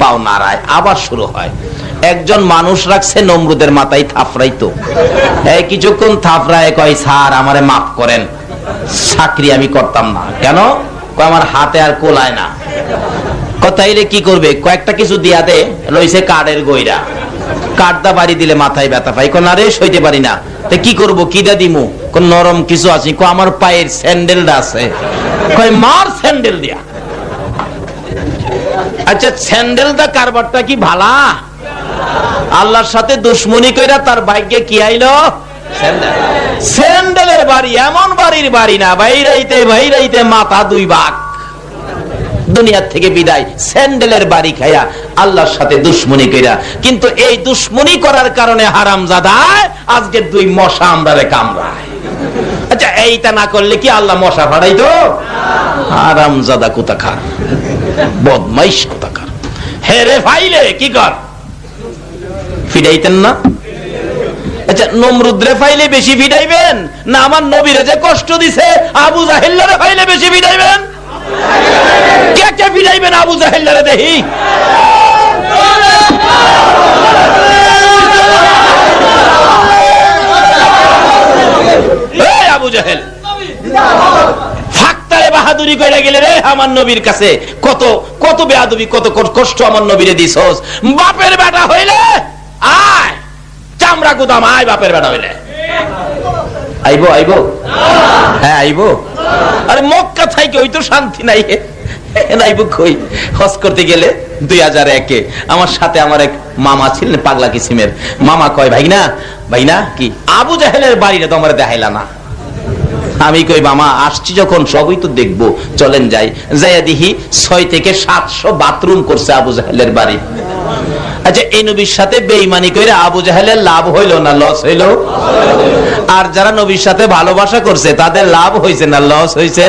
পাও নাড়ায়, আবার শুরু হয়। একজন মানুষ রাখছে নমরুদের মাথায় থাপড়াইতো, এই কিছুক্ষণ থাপড়ায় কয় স্যার আমারে মাফ করেন, চাকরি আমি করতাম না। কেন? আমার হাতে আর কোলায় না। কথাইলে কি করবে? কয়েকটা কিছু দিয়া দে, লইছে কাঠের গইরা, কাঠদা বাড়ি দিলে মাথায় ব্যথা পাই। কোন আরে সইতে পারি না, কি করবো? কিদা দিমু? কোন নরম কিছু আছে? আমার পায়ের স্যান্ডেলটা আছে, কয় মার স্যান্ডেল দিয়া। আচ্ছা স্যান্ডেলটা কারবারটা কি ভালা? আল্লাহর সাথে দুশ্মনী কইরা তার ভাগ্যে কি আইলো? স্যান্ডেলের বাড়ি। এমন বাড়ির বাড়ি না, বাইরাইতে বাইরাইতে মাথা দুই ভাগ, দুনিয়ার থেকে বিদায়, স্যান্ডেলের বাড়ি খায়া আল্লাহর সাথে দুশ্মনী কইরা। কিন্তু এই দুশ্মনী করার কারণে হারামজাদায় আজকে দুই মশা আমরারে কামড়ায়। আচ্ছা এইটা না করলে কি আল্লাহ মশা ফাড়াইতো? হারামজাদা কোথাকার, বদমাইশ কোথাকার। হেরে ফাইলে কি কর? ফিরাইতেন না? আচ্ছা নমরুদরে ফাইলে বেশি ফিরাইবেন না আমার নবীরে যে কষ্ট দিছে আবু জাহেলরে ফাইলে বেশি ফিরাইবেন? কে কে ফিরাইবেন আবু জাহেলরে দেখি? এই আবু জাহেল ফাকতারে বাহাদুরি কইরা গেলে রে আমার নবীর কাছে। কত কত বেয়াদবি, কত কষ্ট আমার নবীরে দিছস। বাপের বেটা হইলে আয়, চামড়া গুদাম আয়, বাপের বেটা হইলে আইবো আইবো, হ্যাঁ আইবো। আরে মক্কা থাইকে ওই তো শান্তি নাই, আইবো কই? হজ করতে গেলে 2001-এ আমার সাথে আমার এক মামা ছিলেন, পাগলা কিসিমের মামা। কয় ভাই না, ভাই না কি আবু জাহেলের বাড়িটা তো আমার দেখাইলা না। আমি কই মামা আসছি যখন সবই তো দেখবো, চলেন যাই। যাইয়া দেখি 6 থেকে 700 বাথরুম করছে আবু জাহেলের বাড়ি। আচ্ছা এই নবীর সাথে বেঈমানি কইরা আবু জাহেলের লাভ হইল না লস হইল? আর যারা নবীর সাথে ভালোবাসা করছে তাদের লাভ হইছে না লস হইছে?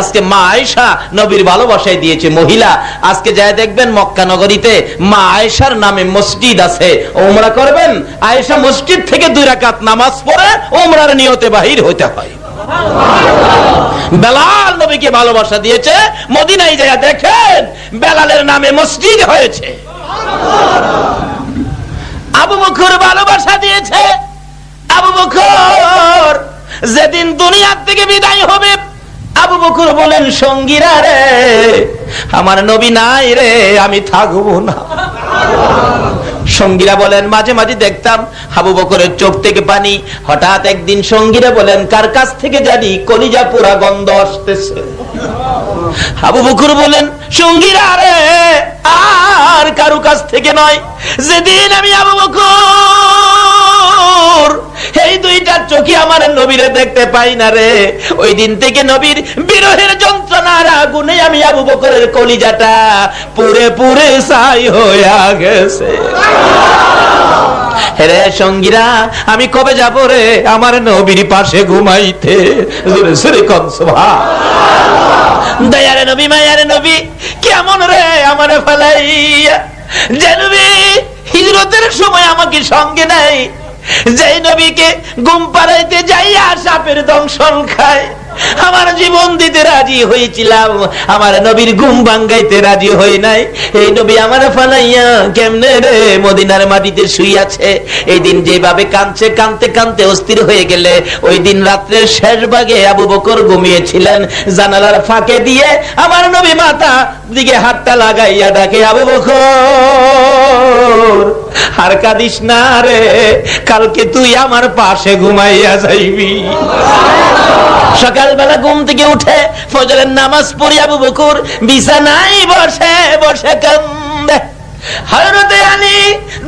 আজকে মা আয়েশা নবীর ভালোবাসায় দিয়েছে মহিলা। আজকে যায় দেখবেন মক্কা নগরীতে মা আয়েশার নামে মসজিদ আছে, ওমরা করবেন, আয়েশা মসজিদ থেকে 2 রাকাত নামাজ পড়ে ওমরার নিয়তে বাহির হইতে হয়। বেলাল নবীকে ভালোবাসা দিয়েছে, মদিনায় যায় দেখেন বেলালের নামে মসজিদ হয়েছে। আবু বকর ভালোবাসা দিয়েছে। আবু বকর যেদিন দুনিয়ার থেকে বিদায় হবে, আবু বকর বলেন সঙ্গীরা রে আমার নবী নাই রে, আমি থাকবো না। সঙ্গীরা বলেন মাঝে মাঝে দেখতাম আবু বকরের চোখ থেকে পানি। হঠাৎ একদিন সঙ্গীরা বলেন কার কাছ থেকে জানি কলিজা পুরা গন্ধ আসতেছে। আবু বকর বলেন সঙ্গীরা রে আর কারো কাছ থেকে নয়, যেদিন আমি আবু বকর এই 2টা চোখে আমার নবীরে দেখতে পাই না রে। ওই দিন থেকে নবীর বিরহের যন্ত্রণার আগুনে আমি আবু বকরের কলিজাটা পুরে পুরে ছাই হইয়া গেছে। রে সঙ্গীরা, আমি কবে যাব রে আমার নবীর পাশে ঘুমাইতে? দয়ারে নবী, মায়ারে নবী, কেমন রে আমারে ফেলাইয়া, যে নবী হিজরতের সময় আমাকে সঙ্গে নাই, যে নবীকে ঘুম পাড়াইতে যাইয়া সাপের দংশন খায়, আমার জীবন দিতে রাজি হয়েছিলাম, আমার নবীর ঘুম ভাঙ্গাইতে রাজি হই নাই। এই নবী আমার ফালাইয়া কেমনে রে মদিনার মাটিতে শুই আছে। এই দিন যেভাবে কাঁদছে, কাঁদতে কাঁদতে অস্থির হয়ে গেলে, ওই দিন রাত্রের শেষ ভাগে আবু বকর ঘুমিয়েছিলেন। জানালার ফাঁকে দিয়ে আমার নবী মাথা দিকে হাতটা লাগাইয়া ডাকে, আবু বকর আর কাঁদিস না রে, কালকে তুই আমার পাশে ঘুমাইয়া যাইবি। সকালবেলা ঘুম থেকে উঠে ফজরের নামাজ পড়ি আবু বকর বিছানায় বসে বসে কান্দে। হযরতে আলী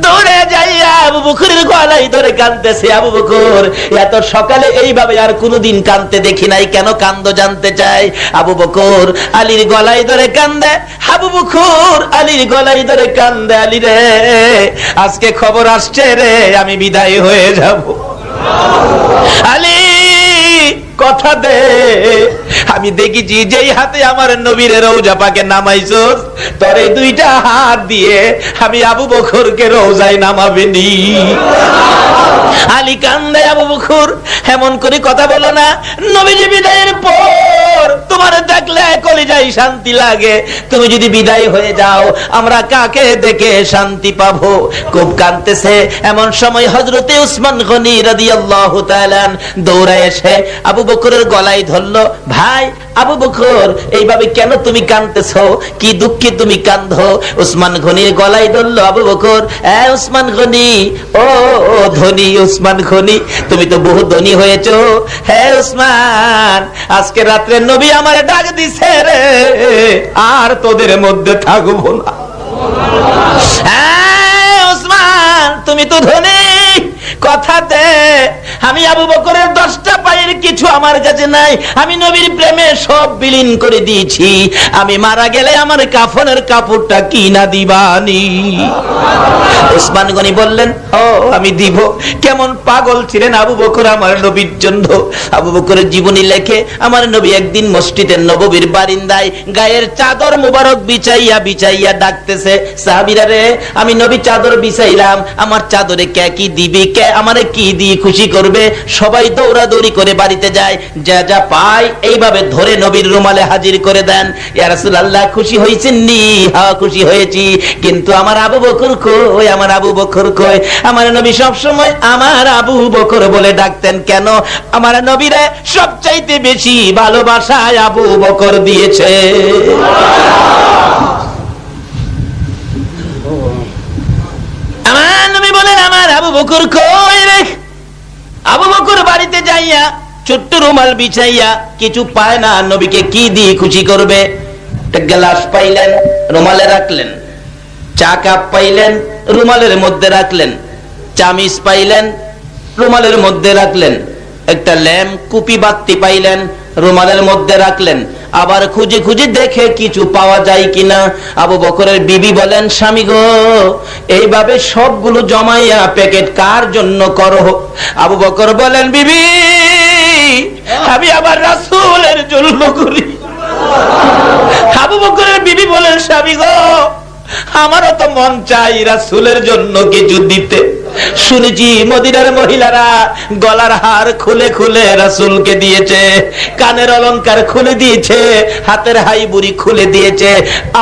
দৌড়ে যাইয়া আবু বকরের গলায় ধরে কাঁদতেছে। আবু বকর, এত সকালে এইভাবে আর কোনদিন কাঁদতে দেখি নাই, কেন কান্দো জানতে চাই। আবু বকর আলীর গলায় ধরে কান্দে, আবু বকর আলীর গলায় ধরে কান্দে, আলী রে আজকে খবর আসছে রে, আমি বিদায় হয়ে যাব। আলী কথা দে, আমি দেখেছি যেই হাতে আমার নবীর রওজা পাকে নামাইছস, তোর এই দুইটা হাত দিয়ে আমি আবু বকরকে রওজায় নামাবিনি। আলী কান্দে, আবু বকর এমন করে কথা বলো না, নবীজি বিদায়ের পর তোমার দেখলে কলিজায় শান্তি লাগে, তুমি যদি বিদায় হয়ে যাও আমরা কাকে দেখে শান্তি পাবো। খুব কাঁদতেছে। এমন সময় হযরতে উসমান গনি রাদিয়াল্লাহু তাআলা দৌড়ায় এসে আবু বকরের গলায় ধরলো। ভাই আবু বকর, এইভাবে কেন তুমি কাঁদতেছো? কি দুঃখে তুমি কাঁদো? উসমান গনির গলায় ধরলো আবু বকর। উসমান গনি, ও ধনী উসমান গনি, তুমি তো বহু ধনী হয়েছো। হ্যাঁ উসমান, আজকে রাত্রে নবী আমারে ডাক দিছে রে, আর তোদের মধ্যে থাকবো না। উসমান, তুমি তো ধনী, কথা দে, আমি আবু বকরের 10টা পায়ের কিছু আমার কাছে নাই, আমি নবীর প্রেমে সব বিলীন করে দিয়েছি, আমি মারা গেলে আমার কাফনের কাপড়টা কি না দিবানি? উসমান গনি বললেন, ও আমি দিব। কেমন পাগল ছিলেন আবু বকর আমার নবীর জন্য। আবু বকরের জীবনী লেখে, আমার নবী একদিন মসজিদের নববীর বারিন্দায় গায়ের চাদর মুবারক বিছাইয়া বিছাইয়া ডাকতেছে, সাহাবীরা রে, আমি নবী চাদর বিছাইলাম, আমার চাদরে কে কি দিবি, কে আমারে কি দিয়ে খুশি করবে? সবাই দৌড়াদৌড়ি করে বাড়িতে যায়, যা যা পায় এইভাবে ধরে নবীর রুমালে হাজির করে দেন। ইয়া রাসূলুল্লাহ, খুশি হয়েছেন নি? হ্যাঁ খুশি হয়েছি, কিন্তু আমার আবু বকর কই, আমার আবু বকর কই? আমার নবী সব সময় আমার আবু বকর বলে ডাকতেন। কেন? আমার নবীরে সবচাইতে বেশি ভালোবাসায় আবু বকর দিয়েছে। আমার নবী বলেন, আমার আবু বকর কই রে? আবু বকর বাড়িতে যাইয়া ছোট্ট রুমাল বিছাইয়া কিছু পায় না, নবীকে কি দিয়ে খুশি করবে? একটা গ্লাস পাইলেন, রুমালে রাখলেন। চা কাপ পাইলেন, রুমালের মধ্যে রাখলেন। চামিচ পাইলেন, রুমালের মধ্যে রাখলেন। একটা ল্যাম্প কুপি বাতি পাইলেন, রুমালের মধ্যে রাখলেন। আবার খুঁজে খুঁজে দেখে কিছু পাওয়া যায় কিনা। আবু বকরের বিবি বলেন, স্বামী গো, এইভাবে সবগুলো জমাইয়া প্যাকেট কার জন্য করো? আবু বকর বলেন, বিবি, আমি আবার রাসূলের জন্য করি। আবু বকরের বিবি বলেন, স্বামী গো, আমারও তো মন চাই রাসূলের জন্য কিছু দিতে। শুনেছি মদিনার মহিলারা গলার হার খুলে খুলে রাসূলকে দিয়েছে, কানের অলংকার খুলে দিয়েছে, হাতের হাইবুড়ি খুলে দিয়েছে।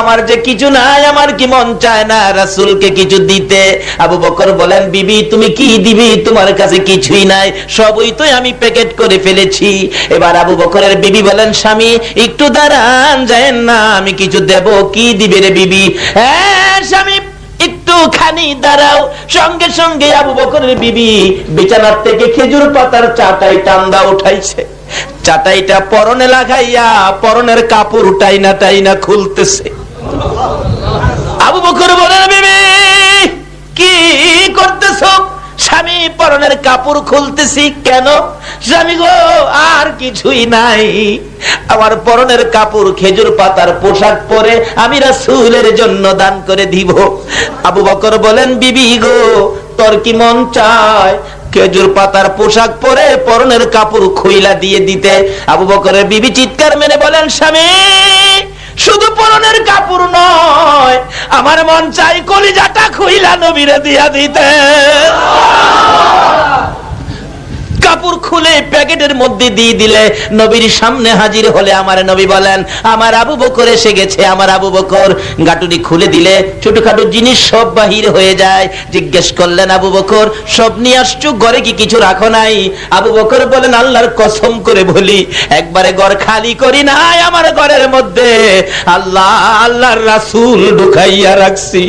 আমার যে কিছু নাই, আমার কি মন চায় না রাসূলকে কিছু দিতে? আবু বকর বলেন, বিবি তুমি কি দিবি? তোমার কাছে কিছুই নাই, সবই তো আমি প্যাকেট করে ফেলেছি। এবার আবু বকরের বিবি বলেন, স্বামী একটু দাঁড়ান, যায়েন না, আমি কিছু দেব। কি দিবে রে বিবি? হ্যাঁ স্বামী একটু খানি দাঁড়াও। সঙ্গে সঙ্গে আবু বকরের বিবি বিছানার থেকে খেজুর পাতার চাটাই টান্দা উঠাইছে, চাটাইটা পরনে লাগাইয়া পরনের কাপড় টাইনা টাইনা খুলতেছে। আবু বকর বলেন, বিবি কি করতেছ? স্বামী পরনের কাপড় খুলতেছি। কেন? স্বামী গো, আর কিছুই নাই, আমার পরনের কাপড় খেজুর পাতার পোশাক পরে আমি রাসূলের জন্য দান করে দিব। আবু বকর বলেন, বিবি গো, তোর কি মন চায় খেজুর পাতার পোশাক পরে পরনের কাপড় খুইলা দিয়ে দিতে? আবু বকরের বিবি চিৎকার মেরে বলেন, স্বামী, শুধু পরনের কাপড় নয়, আমার মন চাই কলিজাটা খুইলা নবীরে দিয়া দিতে। কাপড় খুলে প্যাকেটের মধ্যে দিয়ে দিলে নবীর সামনে হাজির হলে আমার নবী বলেন, আমার আবু বকর এসে গেছে। আমার আবু বকর গাটুনি খুলে দিলে ছোটখাটো জিনিস সব বাহির হয়ে যায়। জিজ্ঞেস করলেন, আবু বকর, সব নিয়ে আসছো, ঘরে কি কিছু রাখো নাই? আবু বকর বলেন, আল্লাহর কসম করে বলি, একবারে ঘর খালি করি নাই, আমার ঘরের মধ্যে আল্লাহর রাসূল ঢুকাইয়া রাখছি।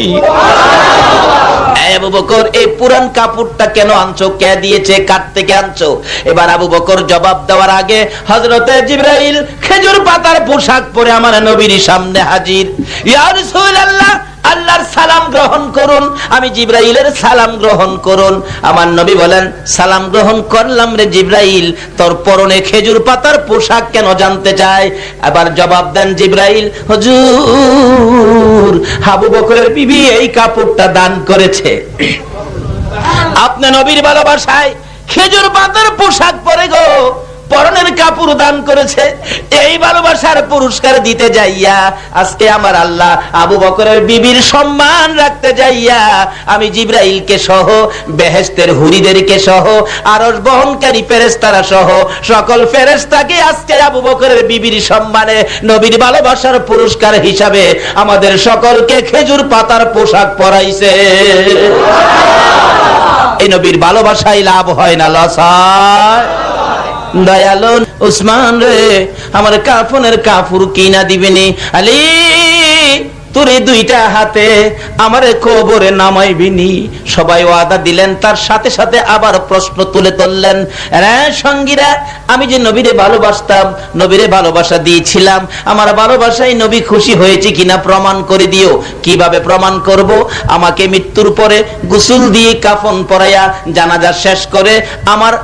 আবু বকর, এই পুরান কাপড়টা কেন আনছো? কে দিয়েছে? কার থেকে আনছো? এবার আবু বকর জবাব দেওয়ার আগে হযরতে জিবরাইল খেজুর পাতার পোশাক পরে আমার নবীর সামনে হাজির। ইয়া রাসূলুল্লাহ, আল্লাহর সালাম গ্রহণ করুন। আমি জিবরাইলের সালাম গ্রহণ করুন। আমার নবী বলেন, সালাম গ্রহণ করলাম রে জিবরাইল, তোর পরনে খেজুর পাতার পোশাক কেন জানতে চাই? আবার জবাব দেন জিবরাইল, হুজুর, আবু বকরের বিবি এই কাপড়টা দান করেছে, আপনি নবীর ভালোবাসায় খেজুর পাতার পোশাক পরে গো পরনের কাপড় দান করেছে। এই ভালোবাসার পুরস্কার দিতে যাইয়া আজকে আমার আল্লাহ আবু বকরের বিবির সম্মান রাখতে যাইয়া আমি জিবরাইলকে সহ, বেহেশতের হুরিদেরকে সহ, আরশ বহনকারী ফেরেশতারা সহ সকল ফেরেশতাকে আজকে আবু বকরের বিবির সম্মানে নবীর ভালোবাসার পুরস্কার হিসাবে আমাদের সকলকে খেজুর পাতার পোশাক পরাইছে। এই নবীর ভালোবাসায় লাভ হয় না লস হয়? দয়ালু উসমান রে, আমার কাফনের কাপড় কিনা দিবেনি? আলী, তোরে দুইটা হাতে আমারে কবরে নামাইবিনি? সবাই ওয়াদা দিলেন। তার সাথে সাথে আবার প্রশ্ন তুলে ধরলেন, রে সঙ্গীরা, আমি যে নবীরে ভালোবাসতাম, নবীরে ভালোবাসা দিয়েছিলাম, আমার ভালোবাসায় নবী খুশি হয়েছে কিনা প্রমাণ করে দিও। কিভাবে প্রমাণ করব? আমাকে মৃত্যুর পরে গোসল দিয়ে কাফন পরাইয়া জানাজা শেষ করে আমার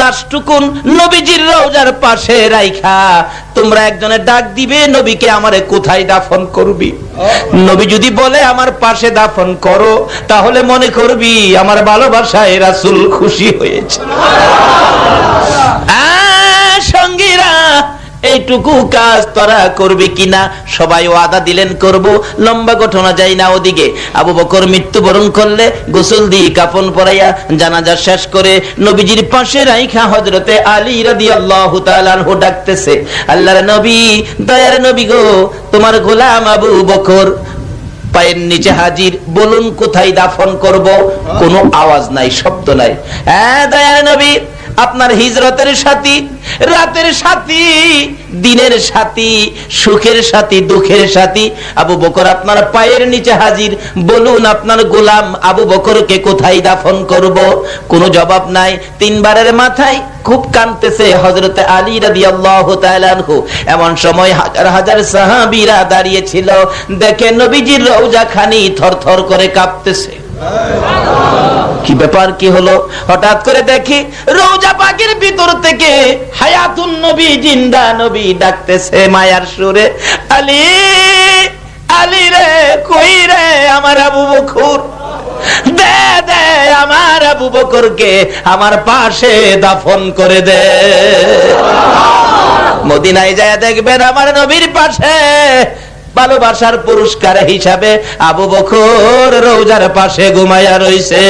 লাশটুকুন নবীজির রওজার পাশে রাইখা তোমরা একজনের ডাক দিবে, নবীকে আমারে কোথায় দাফন করবি? নবী যদি বলে আমার পাশে দাফন করো, তাহলে মনে করবি আমার ভালোবাসায় রাসূল খুশি হয়েছে। সঙ্গীরা, এইটুকু কাজ তোরা করবি কিনা? সবাই ওয়াদা দিলেন করব। লম্বা ঘটনা যাই না ওদিকে। আবু বকর মৃত্যুবরণ করলে গোসল দিয়ে কাফন পরাইয়া জানাজা শেষ করে নবীজির পাশে রাইখা হযরতে আলী রাদিয়াল্লাহু তাআলা আনহু ডাকতেছে, আল্লাহর নবী, দয়ার নবী গো, তোমার গোলাম আবু বকর পায়ের নিচে হাজির, বলুন কোথায় দাফন করব? কোনো আওয়াজ নাই, শব্দ নাই। হ্যাঁ দয়ার নবী, আপনার হিজরতের সাথী, রাতের সাথী, দিনের সাথী, সুখের সাথী, দুঃখের সাথী আবু বকর আপনার পায়ের নিচে হাজির, বলুন আপনার গোলাম আবু বকরকে কোথায় দাফন করব? কোনো জবাব নাই। তিনবারের মাথায় খুব কাঁদতেছে হযরতে আলী রাদিয়াল্লাহু তাআলা আনহু। এমন সময় হাজার হাজার সাহাবীরা দাঁড়িয়ে ছিল, দেখে নবীজির রওজা খানি থরথর করে কাঁপতেছে। কি ব্যাপার, কি হলো? হঠাৎ করে দেখি রওজা পাকের ভিতর থেকে হায়াতুন নবী, জিন্দা নবী ডাকতেছে মায়ার সুরে, আলী, আলী রে, কই রে আমার আবু বকর? দে দে আমার আবু বকরকে আমার পাশে দাফন করে দে। মদিনায় যায় দেখবেন আমার নবীর পাশে ভালোবাসার পুরস্কার হিসাবে আবু বকর রওজার পাশে ঘুমায়া রইছে।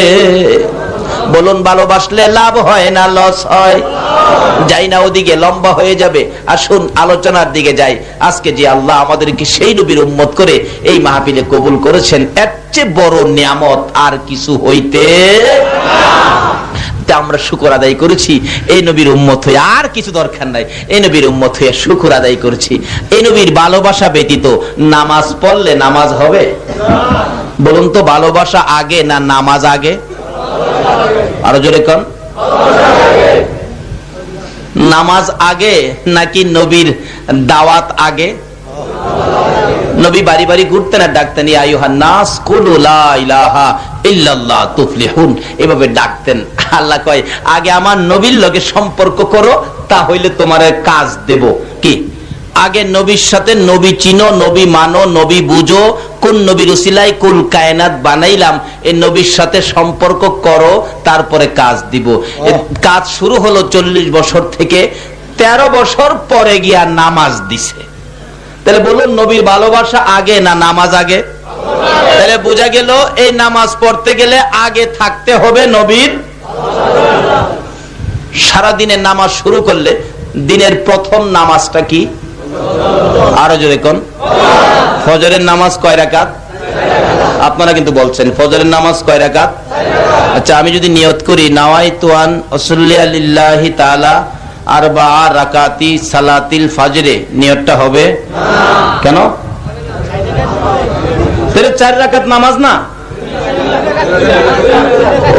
বলুন, ভালোবাসলে লাভ হয় না লস হয়? যাই না ওদিকে, লম্বা হয়ে যাবে। আসুন আলোচনার দিকে যাই। আজকে যে আল্লাহ আমাদেরকে সেই নবীর উম্মত করে এই মাহফিলে কবুল করেছেন, এর চেয়ে বড় নিয়ামত আর কিছু হইতে আমরা শুকর আদায় করেছি। এই নবীর উম্মত হয়ে আর কিছু দরকার নাই, এই নবীর উম্মত হয়ে শুকর আদায় করেছি। এই নবীর ভালোবাসা ব্যতীত নামাজ পড়লে নামাজ হবে? বলুন তো, ভালোবাসা আগে না নামাজ আগে? আরো জোরে কোন? নামাজ আগে নাকি নবীর দাওয়াত আগে? নবী বাড়ি বাড়ি ঘুরতেন আর ডাকতেন, ইয়া আইয়ুহান নাস কুলু লা ইলাহা ইল্লাল্লাহ তুফলিহুন, এভাবে ডাকতেন। আল্লাহ কয়, আগে আমার নবীর লগে সম্পর্ক করো, তাহলে তোমার কাজ দেব। কি? আগে নবীর সাথে নবী চিনো, নবী মানো, নবী বুঝো, কোন নবীর উসিলায় কুল কায়নাত বানাইলাম, এই নবীর সাথে সম্পর্ক করো, তারপরে কাজ দিব। কাজ শুরু হলো 40 বছর থেকে। 13 বছর পরে গিয়া নামাজ দিছে। তাহলে বলুন, নবীর ভালোবাসা আগে না নামাজ আগে? তাহলে বোঝা গেল এই নামাজ পড়তে গেলে আগে থাকতে হবে নবীর। সারাদিনের নামাজ শুরু করলে দিনের প্রথম নামাজটা কি? আরো জোরে কোন? ফজরের নামাজ কয় রাকাত? আপনারা কিন্তু বলছেন ফজরের নামাজ কয় রাকাত? আচ্ছা, আমি যদি নিয়ত করি নাওয়াইতু আন উসাল্লি লিল্লাহি তাআলা আরবা রাকাতি সালাতিল ফজরে, নিয়তটা হবে কেন? তাহলে 4 রাকাত নামাজ না,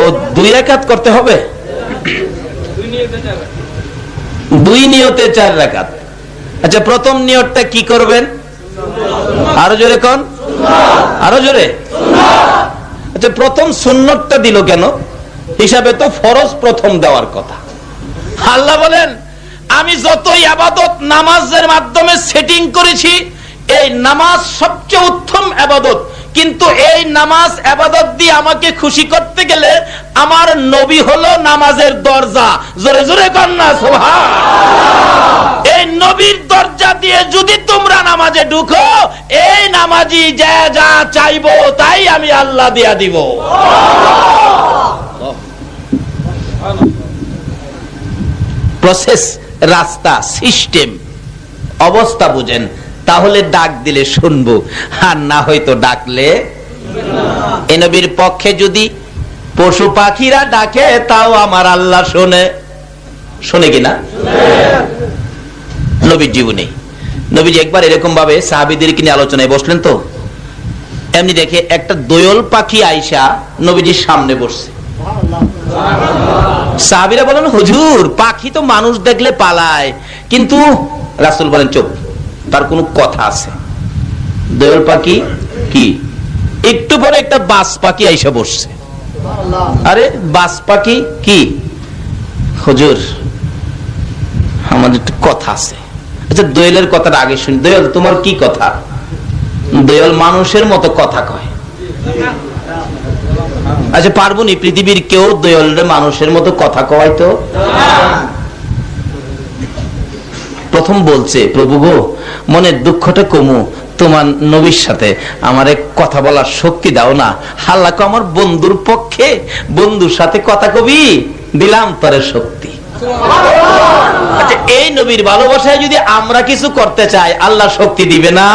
ও 2 রাকাত করতে হবে। 2 নিয়তে 4 রাকাত। আচ্ছা, প্রথম নিয়তটা কি করবেন? আরো জোরে কোন? আরো জোরে। আচ্ছা, প্রথম সুন্নতটা দিল কেন? হিসাবে তো ফরজ প্রথম দেওয়ার কথা। আল্লাহ বলেন, আমি যতই ইবাদত নামাজের মাধ্যমে সেটিং করেছি, এই নামাজ সবচেয়ে উত্তম ইবাদত, কিন্তু এই নামাজ ইবাদত দিয়ে আমাকে খুশি করতে গেলে আমার নবী হলো নামাজের দরজা। জোরে জোরে কোন না সুবহান। এই নবীর দরজা দিয়ে যদি তোমরা নামাজে ঢুকো, এই নামাজি যা যা চাইবো তাই আমি আল্লাহ দিয়া দিব। প্রসেস, রাস্তা, সিস্টেম, অবস্থা বুঝেন, তাহলে ডাক দিলে শুনবো, আর না হয়তো ডাকলে। এ নবীর পক্ষে যদি পশু পাখিরা ডাকে, তাও আমার আল্লাহ শোনে। শোনে কিনা? নবীর জীবনে নবীজি একবার এরকম ভাবে সাহাবীদেরকে নিয়ে আলোচনায় বসলেন, তো এমনি দেখে একটা দোয়েল পাখি আইসা নবীজির সামনে বসছে। সাহাবীরা বলেন, হুজুর, পাখি তো মানুষ দেখলে পালায়, কিন্তু রাসূল বলেন, চুপ, তার কোন কথা আছে। দোয়েল পাখি কি? একটু পরে একটা বাজ পাখি আইসা বসছে। আরে বাজ পাখি কি? হুজুর, আমাদের একটু কথা আছে। আচ্ছা, দোয়েলের কথাটা আগে শুনি। দোয়েল, তোমার কি কথা? দোয়েল মানুষের মতো কথা কয়। আচ্ছা, পারবো নি পৃথিবীর কেউ দোয়েলের মানুষের মতো কথা কওয়াইতো? প্রথম বলছে, প্রভু গো, মনের দুঃখটা কমু, তোমার নবীর সাথে আমারে কথা বলার শক্তি দাও না। আল্লাহ কো, আমার বন্ধুর পক্ষে বন্ধুর সাথে কথা কবি, দিলাম তোরে শক্তি। আচ্ছা, এই নবীর ভালোবাসায় যদি আমরা কিছু করতে চাই, আল্লাহ শক্তি দিবে না?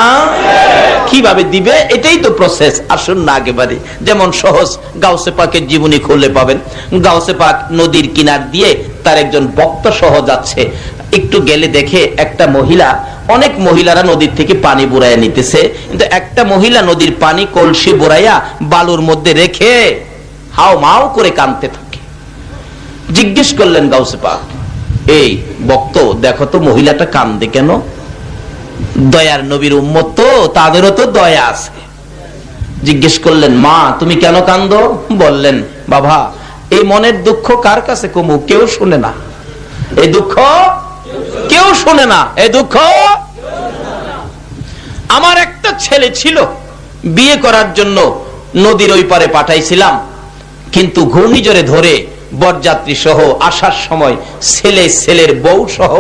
কিভাবে দিবে? এটাই তো প্রসেস। আসুন না একেবারে যেমন সহজ, গাউসে পাকের জীবনী খুললে পাবেন। গাউসে পাক নদীর কিনার দিয়ে তার একজন ভক্ত সহ যাচ্ছে। একটু গেলে দেখে একটা মহিলা, অনেক মহিলারা নদীর থেকে পানি বুড়াইয়া নিতেছে, কিন্তু একটা মহিলা নদীর পানি কলসি বুড়াইয়া বালুর মধ্যে রেখে হাও মাও করে কাঁদতে থাকে। জিজ্ঞেস করলেন গাউসে পাক, এই ভক্ত, দেখো তো মহিলাটা কান্দে কেন? দয়ার নবীর উম্মত তো, তাদেরও তো দয়া আছে। জিজ্ঞেস করলেন, মা তুমি কেন কান্দো? বললেন, বাবা, এই মনের দুঃখ কার কাছে কমু? কেউ শুনে না। এই দুঃখ কেউ শুনে না। এই দুঃখ, আমার একটা ছেলে ছিল, বিয়ে করার জন্য নদীর ওই পারে পাঠাইছিলাম, কিন্তু ঘূর্ণিঝড়ে ধরে বরযাত্রী সহ আসার সময় ছেলের বউ সহ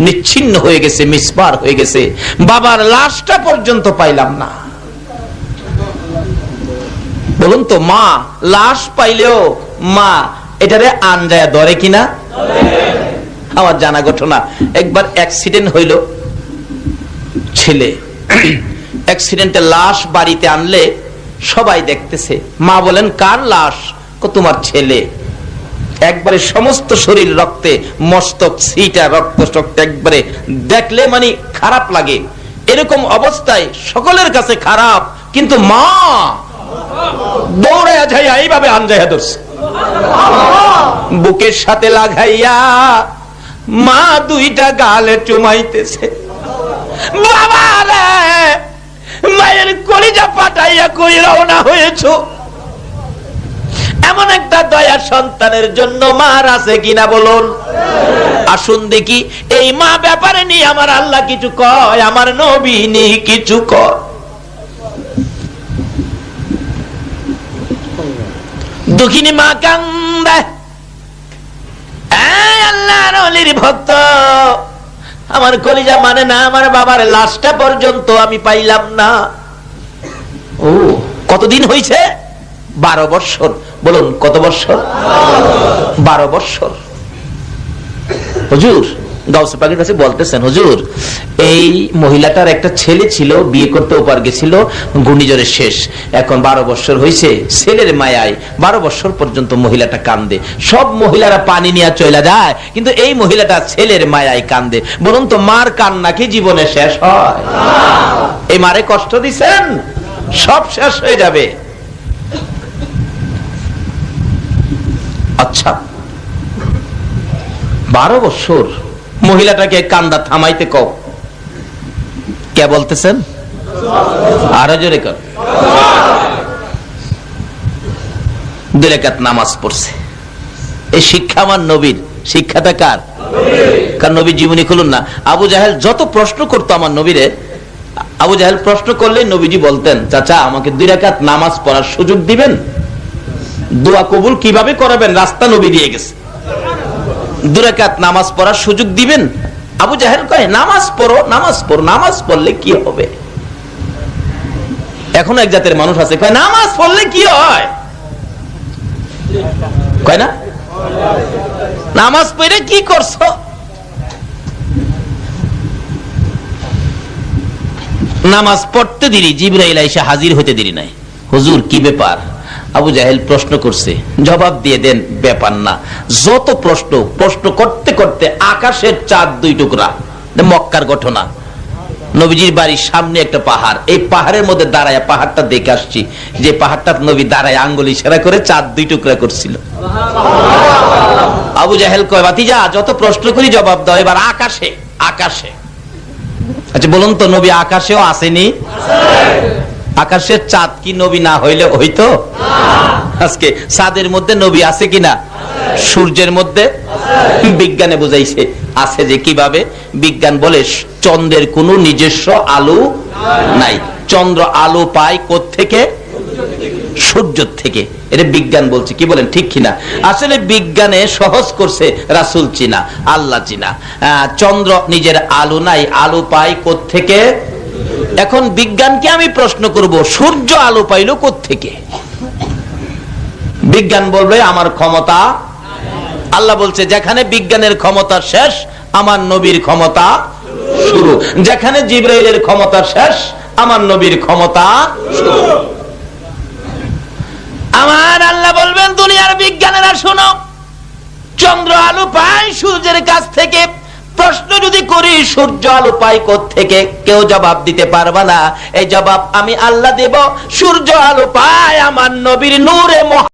নিচ্ছিন্ন হয়ে গেছে, মিসমার হয়ে গেছে। বাবার লাশটা পর্যন্ত পাইলাম না। বলুন তো, মা লাশ পাইলেও মা এটারে আনজায়া ধরে কিনা? আমার জানা ঘটনা, একবার অ্যাক্সিডেন্ট হইল, ছেলে অ্যাক্সিডেন্টে লাশ বাড়িতে আনলে সবাই দেখতেছে। মা বলেন, কার লাশ? তোমার ছেলে। একবারে সমস্ত শরীর রক্তে, মস্তক সিটা রক্ত রক্ত, একবারে দেখলে মানে খারাপ লাগে। এরকম অবস্থায় সকলের কাছে খারাপ, কিন্তু মা দৌড়ে যাইয়া এইভাবে আনজাইয়া ধরছে, বুকের সাথে লাগাইয়া মা দুইটা গালে চুমাইতেছে। বাবা রে, মায়ের কলিজা ফাটাইয়া কই রওনা হয়েছো। এমন একটা দয়া সন্তানের জন্য মার আছে কিনা বলুন। আসুন দেখি এই মা ব্যাপারে নিয়ে আমার আল্লাহ কিছু কয়, আমার নবী নিয়ে কিছু কয়। দুঃখিনী মা কান্দে, আল্লাহর ওলির ভক্ত, আমার কলিজা মানে না, আমার বাবার লাশটা পর্যন্ত আমি পাইলাম না। ও কতদিন হয়েছে? 12 বছর। বলুন কত বছর? 12 বছর। হুজুর গাউসে পাকের কাছে বলতেছেন, হুজুর এই মহিলাটার একটা ছেলে ছিল, বিয়ে করতে ওপার গেছিল, ঘূর্ণিঝড়ের শেষ, এখন 12 বছর হয়েছে, ছেলের মায়ায় 12 বছর পর্যন্ত মহিলাটা কান্দে। সব মহিলারা পানি নিয়ে চলে যায়, কিন্তু এই মহিলাটা ছেলের মায়ায় কান্দে। বলুন তো মার কান্না কি জীবনে শেষ হয়? এই মারে কষ্ট দিছেন, সব শেষ হয়ে যাবে। আচ্ছা 12 বছর মহিলাটাকে কান্দা থামাইতে কও, কে বলতেছেন? আরো জোরে কর। 2 রাকাত নামাজ পড়ছে। এই শিক্ষা আমার নবীর। শিক্ষাটা কার? কার নবীর জীবনী খুলুন না। আবু জাহেল যত প্রশ্ন করতো আমার নবীরে, আবু জাহেল প্রশ্ন করলে নবীজি বলতেন, চাচা আমাকে 2 রাকাত নামাজ পড়ার সুযোগ দিবেন? দোয়া কবুল কিভাবে করাবেন রাস্তা নবী দিয়ে গেছে। 2 রাকাত নামাজ পড়ার সুযোগ দিবেন? আবু জাহেল কয় নামাজ পড়ো, নামাজ পড়ো, নামাজ পড়লে কি হবে? এখন এক জাতের মানুষ আছে কয় নামাজ পড়লে কি হয়, কয় না নামাজ পড়ে কি করছো? নামাজ পড়তে দেরি, জিবরাইল এসে হাজির হতে দেরি নাই। হুজুর কি ব্যাপার? আবু জাহেল প্রশ্ন করছে, জবাব দিয়ে দেন, ব্যাপার না। যত প্রশ্ন করতে করতে আকাশের চাঁদ 2 টুকরা। মক্কার ঘটনা, নবীজির বাড়ির সামনে একটা পাহাড়, এই পাহাড়ের মধ্যে দাঁড়ায় পাহাড়টা দেখে আসছি, যে পাহাড়টা নবী দাঁড়ায় আঙ্গুল ইশারা করে চাঁদ 2 টুকরা করছিল। আবু জাহেল কয় ভাতিজা যত প্রশ্ন করি জবাব দাও, এবার আকাশে। আকাশে আচ্ছা বলুন তো নবী আকাশেও আসেনি? আকাশের চাঁদ কি নবী না হইলে হইতো? আজকে চাঁদের মধ্যে নবী আছে কিনা? সূর্যের মধ্যে? বিজ্ঞানে বুঝাইছে আছে। যে কিভাবে? বিজ্ঞান বলে চন্দ্রের কোনো নিজস্ব আলো নাই, চন্দ্র আলো পায় কোত্থেকে? সূর্য থেকে। এটা বিজ্ঞান বলছে, কি বলেন ঠিক কিনা? আসলে বিজ্ঞানে সহজ করছে রাসূল চিনা, আল্লাহ চিনা। চন্দ্র নিজের আলো নাই, আলো পায় কোত্থেকে? এখন বিজ্ঞানকে আমি প্রশ্ন করব, সূর্য আলো পাইলো কোত্থেকে? বিজ্ঞান বলবে আমার ক্ষমতা। আল্লাহ বলছে যেখানে বিজ্ঞানের ক্ষমতা শেষ, আমার নবীর ক্ষমতা শুরু। যেখানে জিবরাইলের ক্ষমতা শেষ, আমার নবীর ক্ষমতা শুরু। আমার আল্লাহ বলবেন দুনিয়ার বিজ্ঞানীরা শোনো, চন্দ্র আলো পায় সূর্যের কাছ থেকে। প্রশ্ন যদি করি সূর্য আলো পায় কোত্থেকে, কেউ জবাব দিতে পারবে না। এই জবাব আমি আল্লাহ দেব। সূর্য আলো পায় আমার নবীর নূরে।